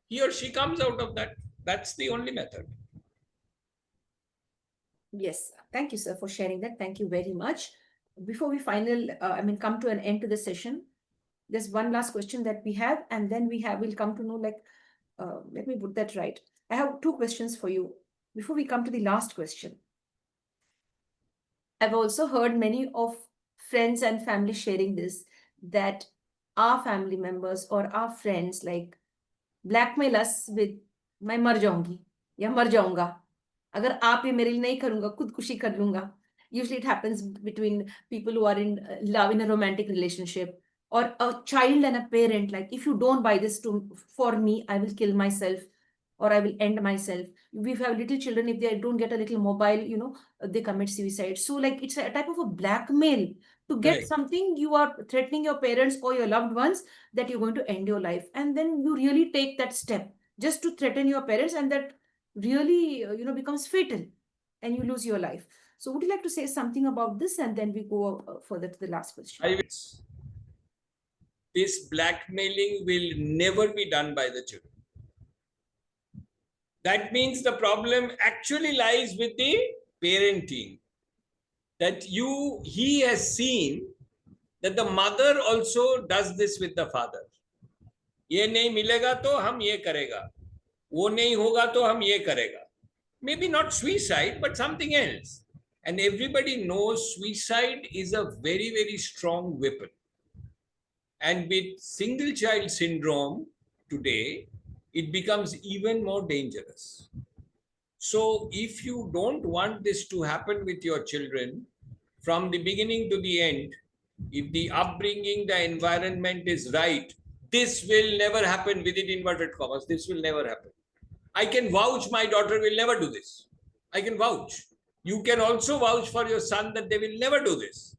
he or she comes out of that. That's the only method. Yes, thank you, sir, for sharing that. Thank you very much. Before we come to an end to the session, there's one last question that we have, and then we'll come to know, like, let me put that right. I have two questions for you. Before we come to the last question, I've also heard many of friends and family sharing this, that our family members or our friends like blackmail us with मैं मर जाऊंगी या मर जाऊंगा, अगर आप ये मेरे लिए नहीं करूंगा खुदकुशी कर लूंगा. Usually it happens between people who are in love, in a romantic relationship, or a child and a parent, like, if you don't buy this for me, I will kill myself or I will end myself. We have little children, if they don't get a little mobile, they commit suicide. So, like, it's a type of a blackmail to get Right. something. You are threatening your parents or your loved ones that you're going to end your life, and then you really take that step just to threaten your parents, and that really becomes fatal, and you lose your life. So would you like to say something about this, and then we go further to the last question? This blackmailing will never be done by the children. That means the problem actually lies with the parenting. That he has seen that the mother also does this with the father. ये नहीं मिलेगा तो हम ये करेगा, वो नहीं होगा तो हम ये करेगा. Maybe not suicide, but something else. And everybody knows suicide is a very, very strong weapon. And with single child syndrome today, it becomes even more dangerous. So if you don't want this to happen with your children, from the beginning to the end, if the upbringing, the environment is right, this will never happen, within inverted commas. This will never happen. I can vouch my daughter will never do this. I can vouch. You can also vouch for your son that they will never do this.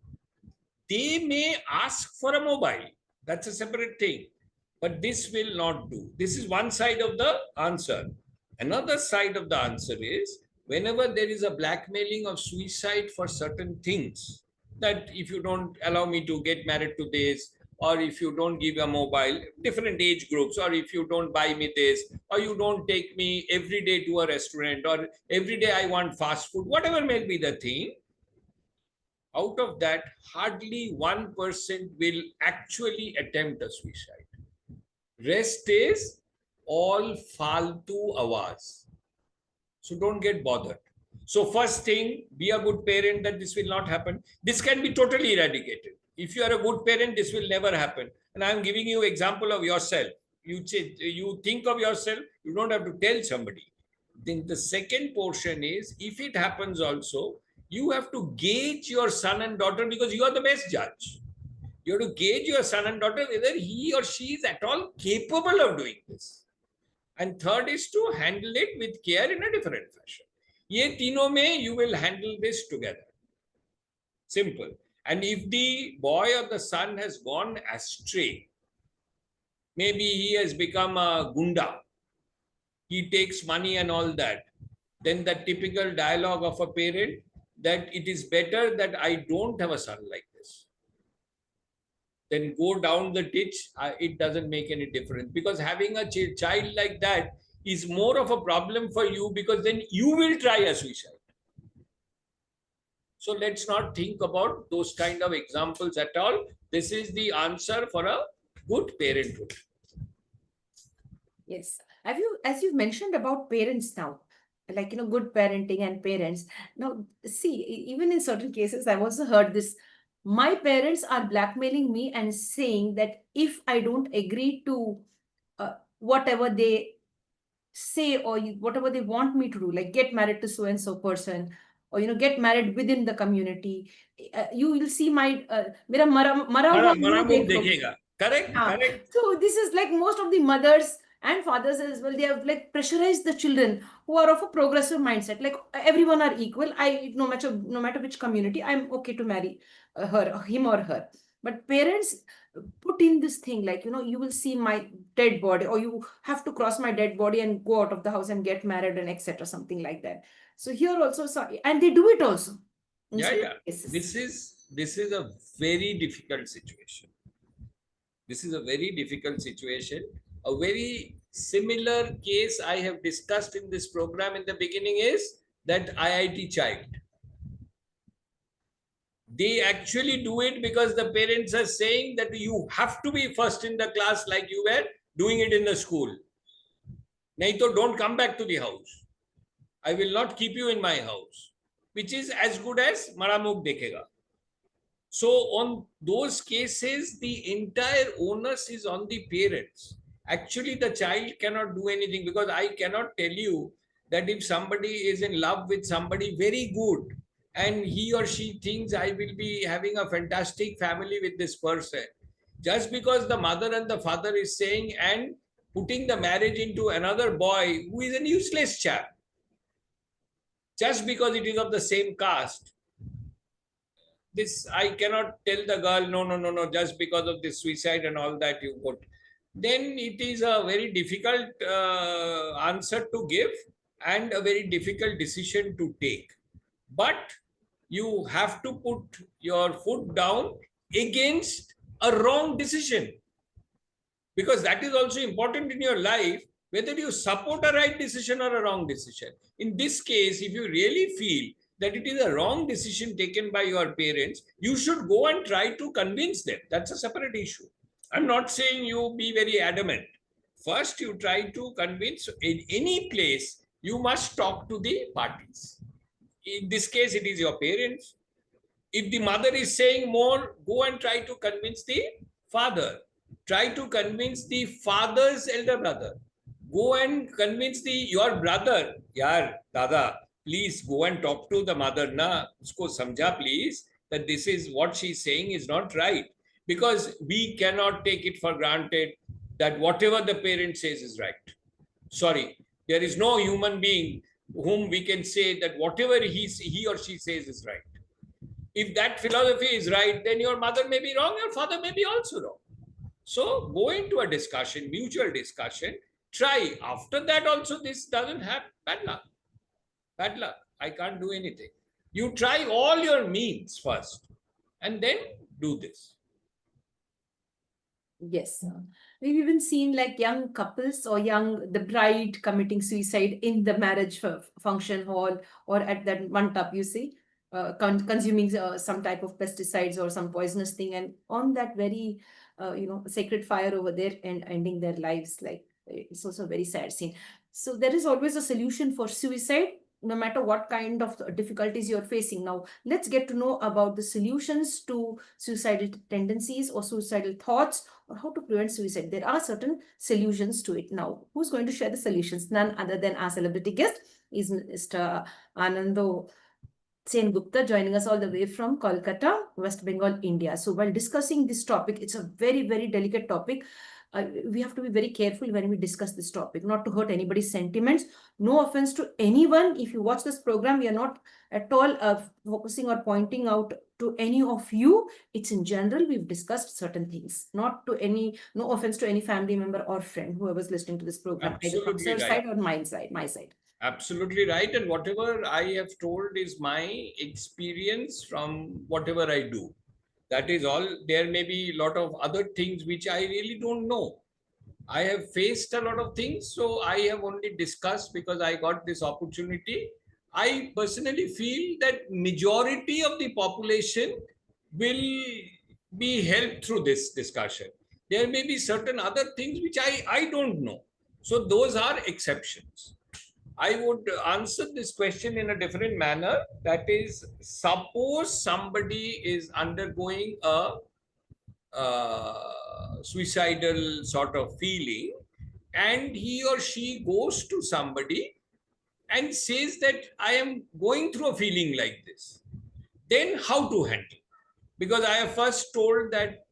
They may ask for a mobile. That's a separate thing. But this will not do. This is one side of the answer. Another side of the answer is, whenever there is a blackmailing of suicide for certain things, that if you don't allow me to get married to this, or if you don't give a mobile, different age groups, or if you don't buy me this, or you don't take me every day to a restaurant, or every day I want fast food, whatever may be the thing, out of that, hardly 1% will actually attempt a suicide. Rest is all faltu awas. So don't get bothered. So first thing, be a good parent, that this will not happen. This can be totally eradicated. If you are a good parent, this will never happen. And I'm giving you example of yourself. You think of yourself, you don't have to tell somebody. Then the second portion is, if it happens also, you have to gauge your son and daughter, because you are the best judge. You have to gauge your son and daughter whether he or she is at all capable of doing this. And third is to handle it with care in a different fashion. Ye tino mein you will handle this together. Simple. And if the boy or the son has gone astray, maybe he has become a gunda, he takes money and all that, then the typical dialogue of a parent, that it is better that I don't have a son like this. Then go down the ditch, it doesn't make any difference, because having a child like that is more of a problem for you, because then you will try a suicide. So let's not think about those kind of examples at all. This is the answer for a good parenthood. Yes. Have you, as you've mentioned about parents now, like, good parenting and parents. Now, see, even in certain cases, I've also heard this. My parents are blackmailing me and saying that if I don't agree to whatever they say, or whatever they want me to do, like get married to so and so person, or get married within the community, you will see my मेरा मरा हुआ मुंह मरा मुंह देखोगे. देखेगा. Correct, Yeah. correct. So this is like most of the mothers and fathers as well. They have like pressurized the children who are of a progressive mindset. Like everyone are equal. No matter which community, I'm okay to marry him or her. But parents put in this thing like, you will see my dead body, or you have to cross my dead body and go out of the house and get married and etc. Something like that. So here also, and they do it also in Yeah, certain yeah. cases. This is a very difficult situation. This is a very difficult situation. A very similar case I have discussed in this program in the beginning is that IIT child. They actually do it because the parents are saying that you have to be first in the class like you were doing it in the school. Nahi to don't come back to the house. I will not keep you in my house. Which is as good as Maramuk Dekhega. So on those cases, the entire onus is on the parents. Actually, the child cannot do anything, because I cannot tell you that if somebody is in love with somebody very good and he or she thinks I will be having a fantastic family with this person, just because the mother and the father is saying and putting the marriage into another boy who is a useless chap, just because it is of the same caste, this I cannot tell the girl, no, no, no, no, just because of this suicide and all that you put. Then it is a very difficult answer to give and a very difficult decision to take. But you have to put your foot down against a wrong decision, because that is also important in your life, whether you support a right decision or a wrong decision. In this case, if you really feel that it is a wrong decision taken by your parents, you should go and try to convince them. That's a separate issue. I'm not saying you be very adamant. First, you try to convince. In any place, you must talk to the parties. In this case, it is your parents. If the mother is saying more, go and try to convince the father. Try to convince the father's elder brother. Go and convince your brother. Yaar, dada, please go and talk to the mother. Na, usko samjha please, that this is what she's saying is not right. Because we cannot take it for granted that whatever the parent says is right. Sorry, there is no human being whom we can say that whatever he or she says is right. If that philosophy is right, then your mother may be wrong, your father may be also wrong. So go into a discussion, mutual discussion, try. After that also, this doesn't have bad luck. Bad luck. I can't do anything. You try all your means first and then do this. Yes. We've even seen like young couples or the bride committing suicide in the marriage function hall, or at that one tub, you see, consuming some type of pesticides or some poisonous thing, and on that very, sacred fire over there, and ending their lives. Like, it's also a very sad scene. So there is always a solution for suicide. no matter what kind of difficulties you're facing. Now, let's get to know about the solutions to suicidal tendencies or suicidal thoughts, or how to prevent suicide. There are certain solutions to it. Now, who's going to share the solutions? None other than our celebrity guest is Mr. Anando Sen Gupta, joining us all the way from Kolkata, West Bengal, India. So while discussing this topic, it's a very, very delicate topic. We have to be very careful when we discuss this topic, not to hurt anybody's sentiments. No offense to anyone. If you watch this program, we are not at all focusing or pointing out to any of you. It's in general, we've discussed certain things, not to any, no offense to any family member or friend, whoever's listening to this program, either from Absolutely sir right. side or my side. Absolutely right. And whatever I have told is my experience from whatever I do. That is all. There may be a lot of other things which I really don't know. I have faced a lot of things, so I have only discussed because I got this opportunity. I personally feel that majority of the population will be helped through this discussion. There may be certain other things which I don't know. So those are exceptions. I would answer this question in a different manner. That is, suppose somebody is undergoing a suicidal sort of feeling, and he or she goes to somebody and says that I am going through a feeling like this, then how to handle? Because I have first told that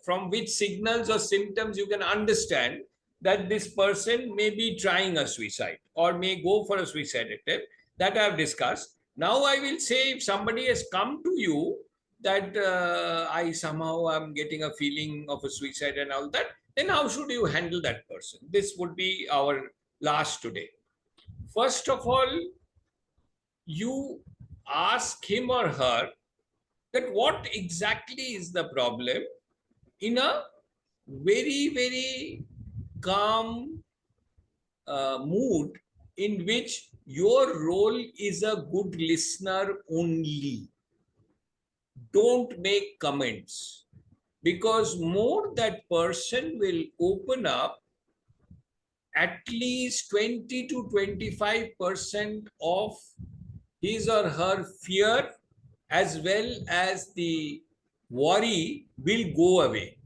from which signals or symptoms you can understand that this person may be trying a suicide or may go for a suicide attempt. That I have discussed. Now I will say, if somebody has come to you that I somehow am getting a feeling of a suicide and all that, then how should you handle that person? This would be our last today. First of all, you ask him or her that what exactly is the problem in a very, very calm mood, in which your role is a good listener only. Don't make comments, because more that person will open up, at least 20 to 25% of his or her fear as well as the worry will go away,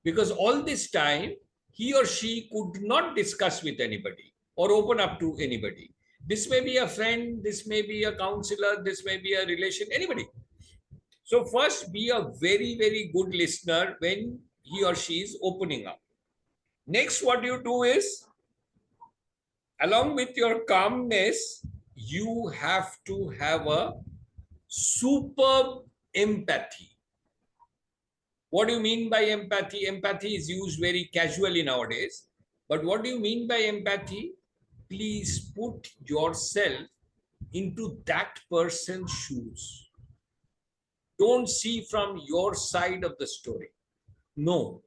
because all this time he or she could not discuss with anybody or open up to anybody. This may be a friend, this may be a counselor, this may be a relation, anybody. So first, be a very, very good listener when he or she is opening up. Next, what you do is, along with your calmness, you have to have a superb empathy. What do you mean by empathy? Empathy is used very casually nowadays. But what do you mean by empathy? Please put yourself into that person's shoes. Don't see from your side of the story. No,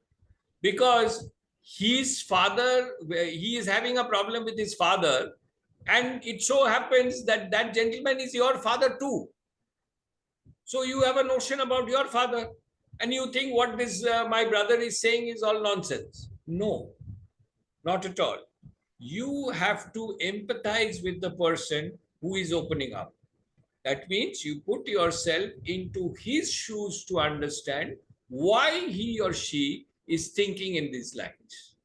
because his father, he is having a problem with his father, and it so happens that that gentleman is your father too. So you have a notion about your father, and you think what this my brother is saying is all nonsense. No, not at all. You have to empathize with the person who is opening up. That means you put yourself into his shoes to understand why he or she is thinking in these lines.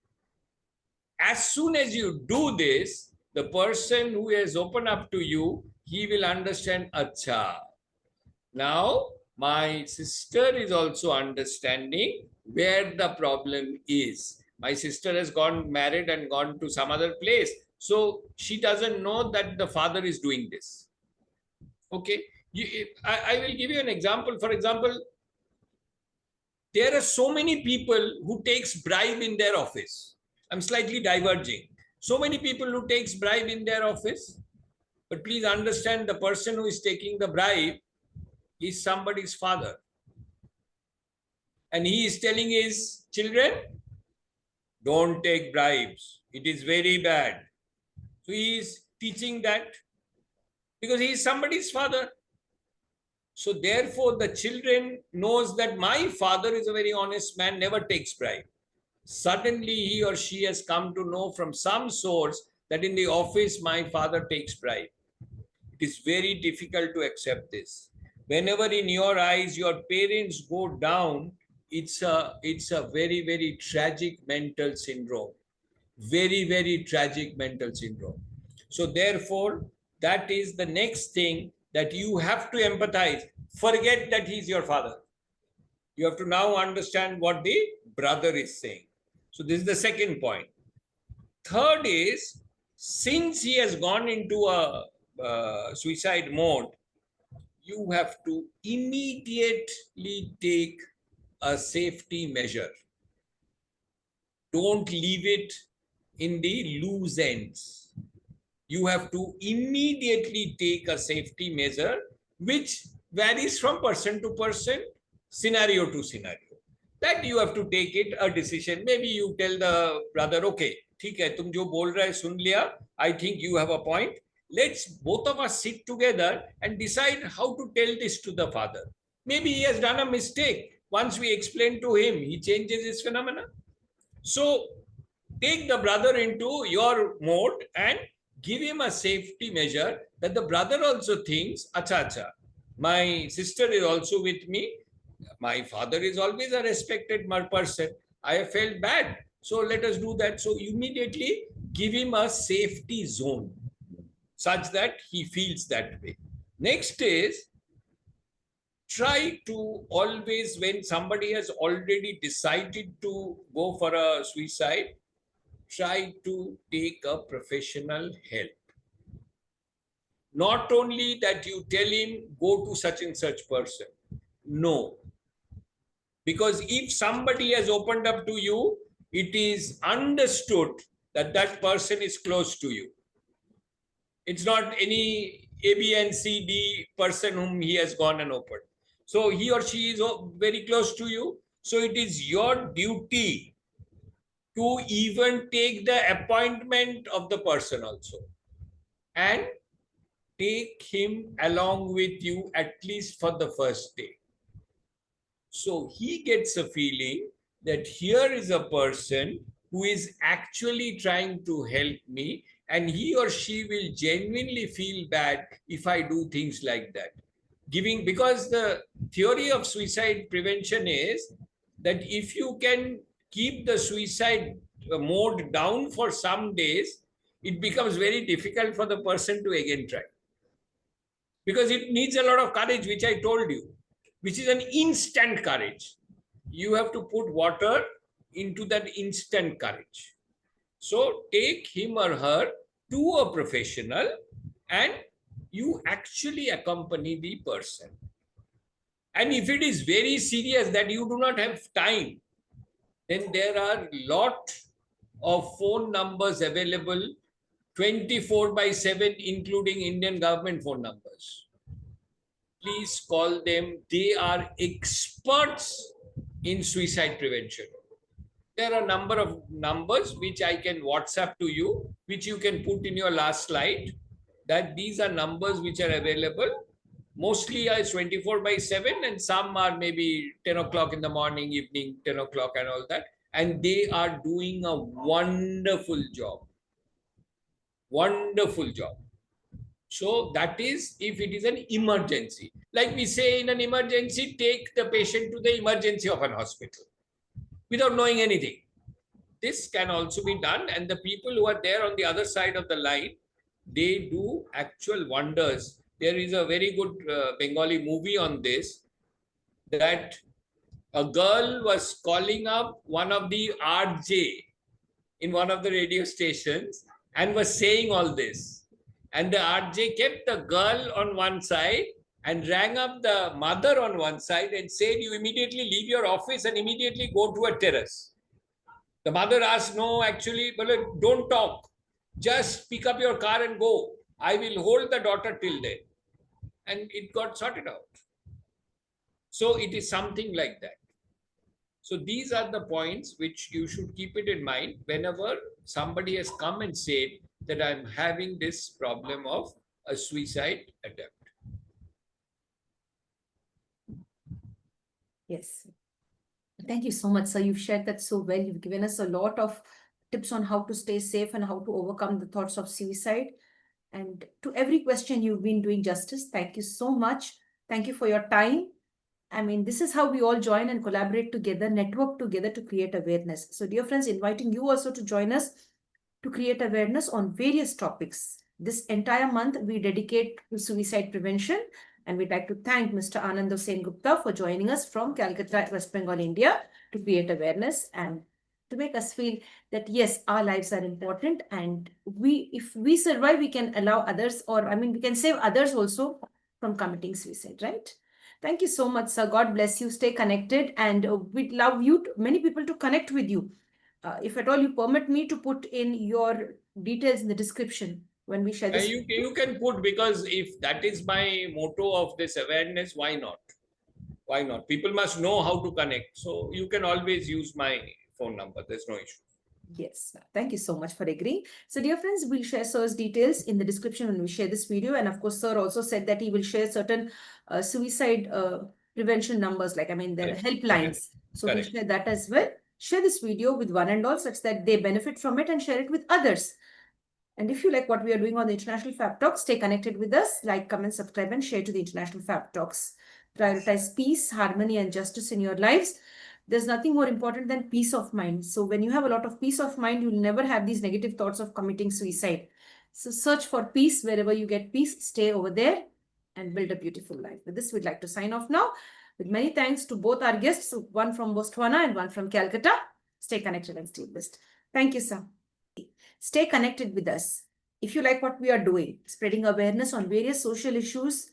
As soon as you do this, the person who has opened up to you, he will understand, acha. Now, my sister is also understanding where the problem is. My sister has gone married and gone to some other place. So she doesn't know that the father is doing this. Okay. I will give you an example. For example, there are so many people who takes bribe in their office. I'm slightly diverging. So many people who takes bribe in their office. But please understand, the person who is taking the bribe is somebody's father. And he is telling his children, don't take bribes. It is very bad. So he is teaching that because he is somebody's father. So therefore, the children knows that my father is a very honest man, never takes bribe. Suddenly, he or she has come to know from some source that in the office, my father takes bribe. It is very difficult to accept this. Whenever in your eyes your parents go down, it's a very, very tragic mental syndrome. Very, very tragic mental syndrome. So therefore, that is the next thing that you have to empathize. Forget that he's your father. You have to now understand what the brother is saying. So this is the second point. Third is, since he has gone into a suicide mode, you have to immediately take a safety measure. Don't leave it in the loose ends. You have to immediately take a safety measure, which varies from person to person, scenario to scenario. That you have to take it a decision. Maybe you tell the brother, okay, ठीक है, तुम जो बोल रहे सुन लिया, I think you have a point. Let's both of us sit together and decide how to tell this to the father. Maybe he has done a mistake. Once we explain to him, he changes his phenomena. So take the brother into your mode and give him a safety measure that the brother also thinks, acha, acha, my sister is also with me. My father is always a respected person. I have felt bad. So let us do that. So immediately give him a safety zone such that he feels that way. Next is, try to always, when somebody has already decided to go for a suicide, try to take a professional help. Not only that you tell him, go to such and such person. No. Because if somebody has opened up to you, it is understood that that person is close to you. It's not any A, B, and C, D person whom he has gone and opened. So he or she is very close to you. So it is your duty to even take the appointment of the person also and take him along with you at least for the first day. So he gets a feeling that here is a person who is actually trying to help me, and he or she will genuinely feel bad if I do things like that. Because the theory of suicide prevention is that if you can keep the suicide mode down for some days, it becomes very difficult for the person to again try. Because it needs a lot of courage, which I told you, which is an instant courage. You have to put water into that instant courage. So take him or her to a professional and you actually accompany the person. And if it is very serious that you do not have time, then there are a lot of phone numbers available 24/7, including Indian government phone numbers. Please call them. They are experts in suicide prevention. There are a number of numbers which I can WhatsApp to you, which you can put in your last slide, that these are numbers which are available. Mostly is 24/7 and some are maybe 10 o'clock in the morning, evening, 10 o'clock and all that. And they are doing a wonderful job. Wonderful job. So that is if it is an emergency. Like we say in an emergency, take the patient to the emergency of an hospital without knowing anything. This can also be done, and the people who are there on the other side of the line, they do actual wonders. There is a very good Bengali movie on this, that a girl was calling up one of the RJ in one of the radio stations and was saying all this. And the RJ kept the girl on one side and rang up the mother on one side and said, you immediately leave your office and immediately go to a terrace. The mother asked, no, actually, don't talk. Just pick up your car and go. I will hold the daughter till then. And it got sorted out. So it is something like that. So these are the points which you should keep it in mind whenever somebody has come and said that I'm having this problem of a suicide attempt. Yes. Thank you so much, sir. You've shared that so well. You've given us a lot of tips on how to stay safe and how to overcome the thoughts of suicide. And to every question, you've been doing justice. Thank you so much. Thank you for your time. I mean, this is how we all join and collaborate together, network together to create awareness. So, dear friends, inviting you also to join us to create awareness on various topics. This entire month we dedicate to suicide prevention, and we'd like to thank Mr. Anand Sen Gupta for joining us from Calcutta, West Bengal, India, to create awareness and to make us feel that yes, our lives are important, and if we survive, we can allow others, or I mean, we can save others also from committing suicide, right? Thank you so much, sir. God bless you. Stay connected, and we'd love many people to connect with you. If at all you permit me to put in your details in the description when we share this. You can put, because if that is my motto of this awareness, why not? Why not? People must know how to connect. So you can always use my phone number. There's no issue. Yes, thank you so much for agreeing. So, dear friends, we'll share Sir's details in the description when we share this video. And of course, Sir also said that he will share certain suicide prevention numbers, like I mean, the Correct. Correct. helplines. So, he'll Correct. share that as well. Share this video with one and all such that they benefit from it, and share it with others. And if you like what we are doing on the International Fab Talks, stay connected with us. Like, comment, subscribe, and share to the International Fab Talks. Prioritize peace, harmony, and justice in your lives. There's nothing more important than peace of mind. So when you have a lot of peace of mind, you'll never have these negative thoughts of committing suicide. So search for peace wherever you get peace. Stay over there and build a beautiful life. With this, we'd like to sign off now. With many thanks to both our guests, one from Botswana and one from Calcutta. Stay connected and stay blessed. Thank you, sir. Stay connected with us. If you like what we are doing, spreading awareness on various social issues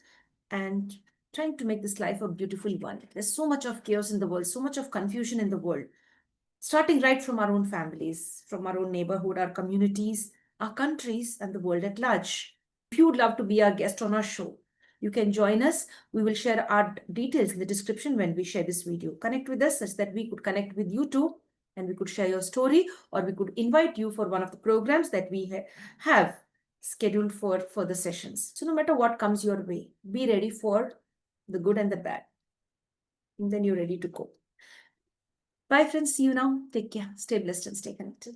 and trying to make this life a beautiful one. There's so much of chaos in the world, so much of confusion in the world, starting right from our own families, from our own neighborhood, our communities, our countries, and the world at large. If you would love to be our guest on our show, you can join us. We will share our details in the description when we share this video. Connect with us such that we could connect with you too, and we could share your story, or we could invite you for one of the programs that we have scheduled for further sessions. So no matter what comes your way, be ready for the good and the bad. And then you're ready to go. Bye, friends. See you now. Take care. Stay blessed and stay connected.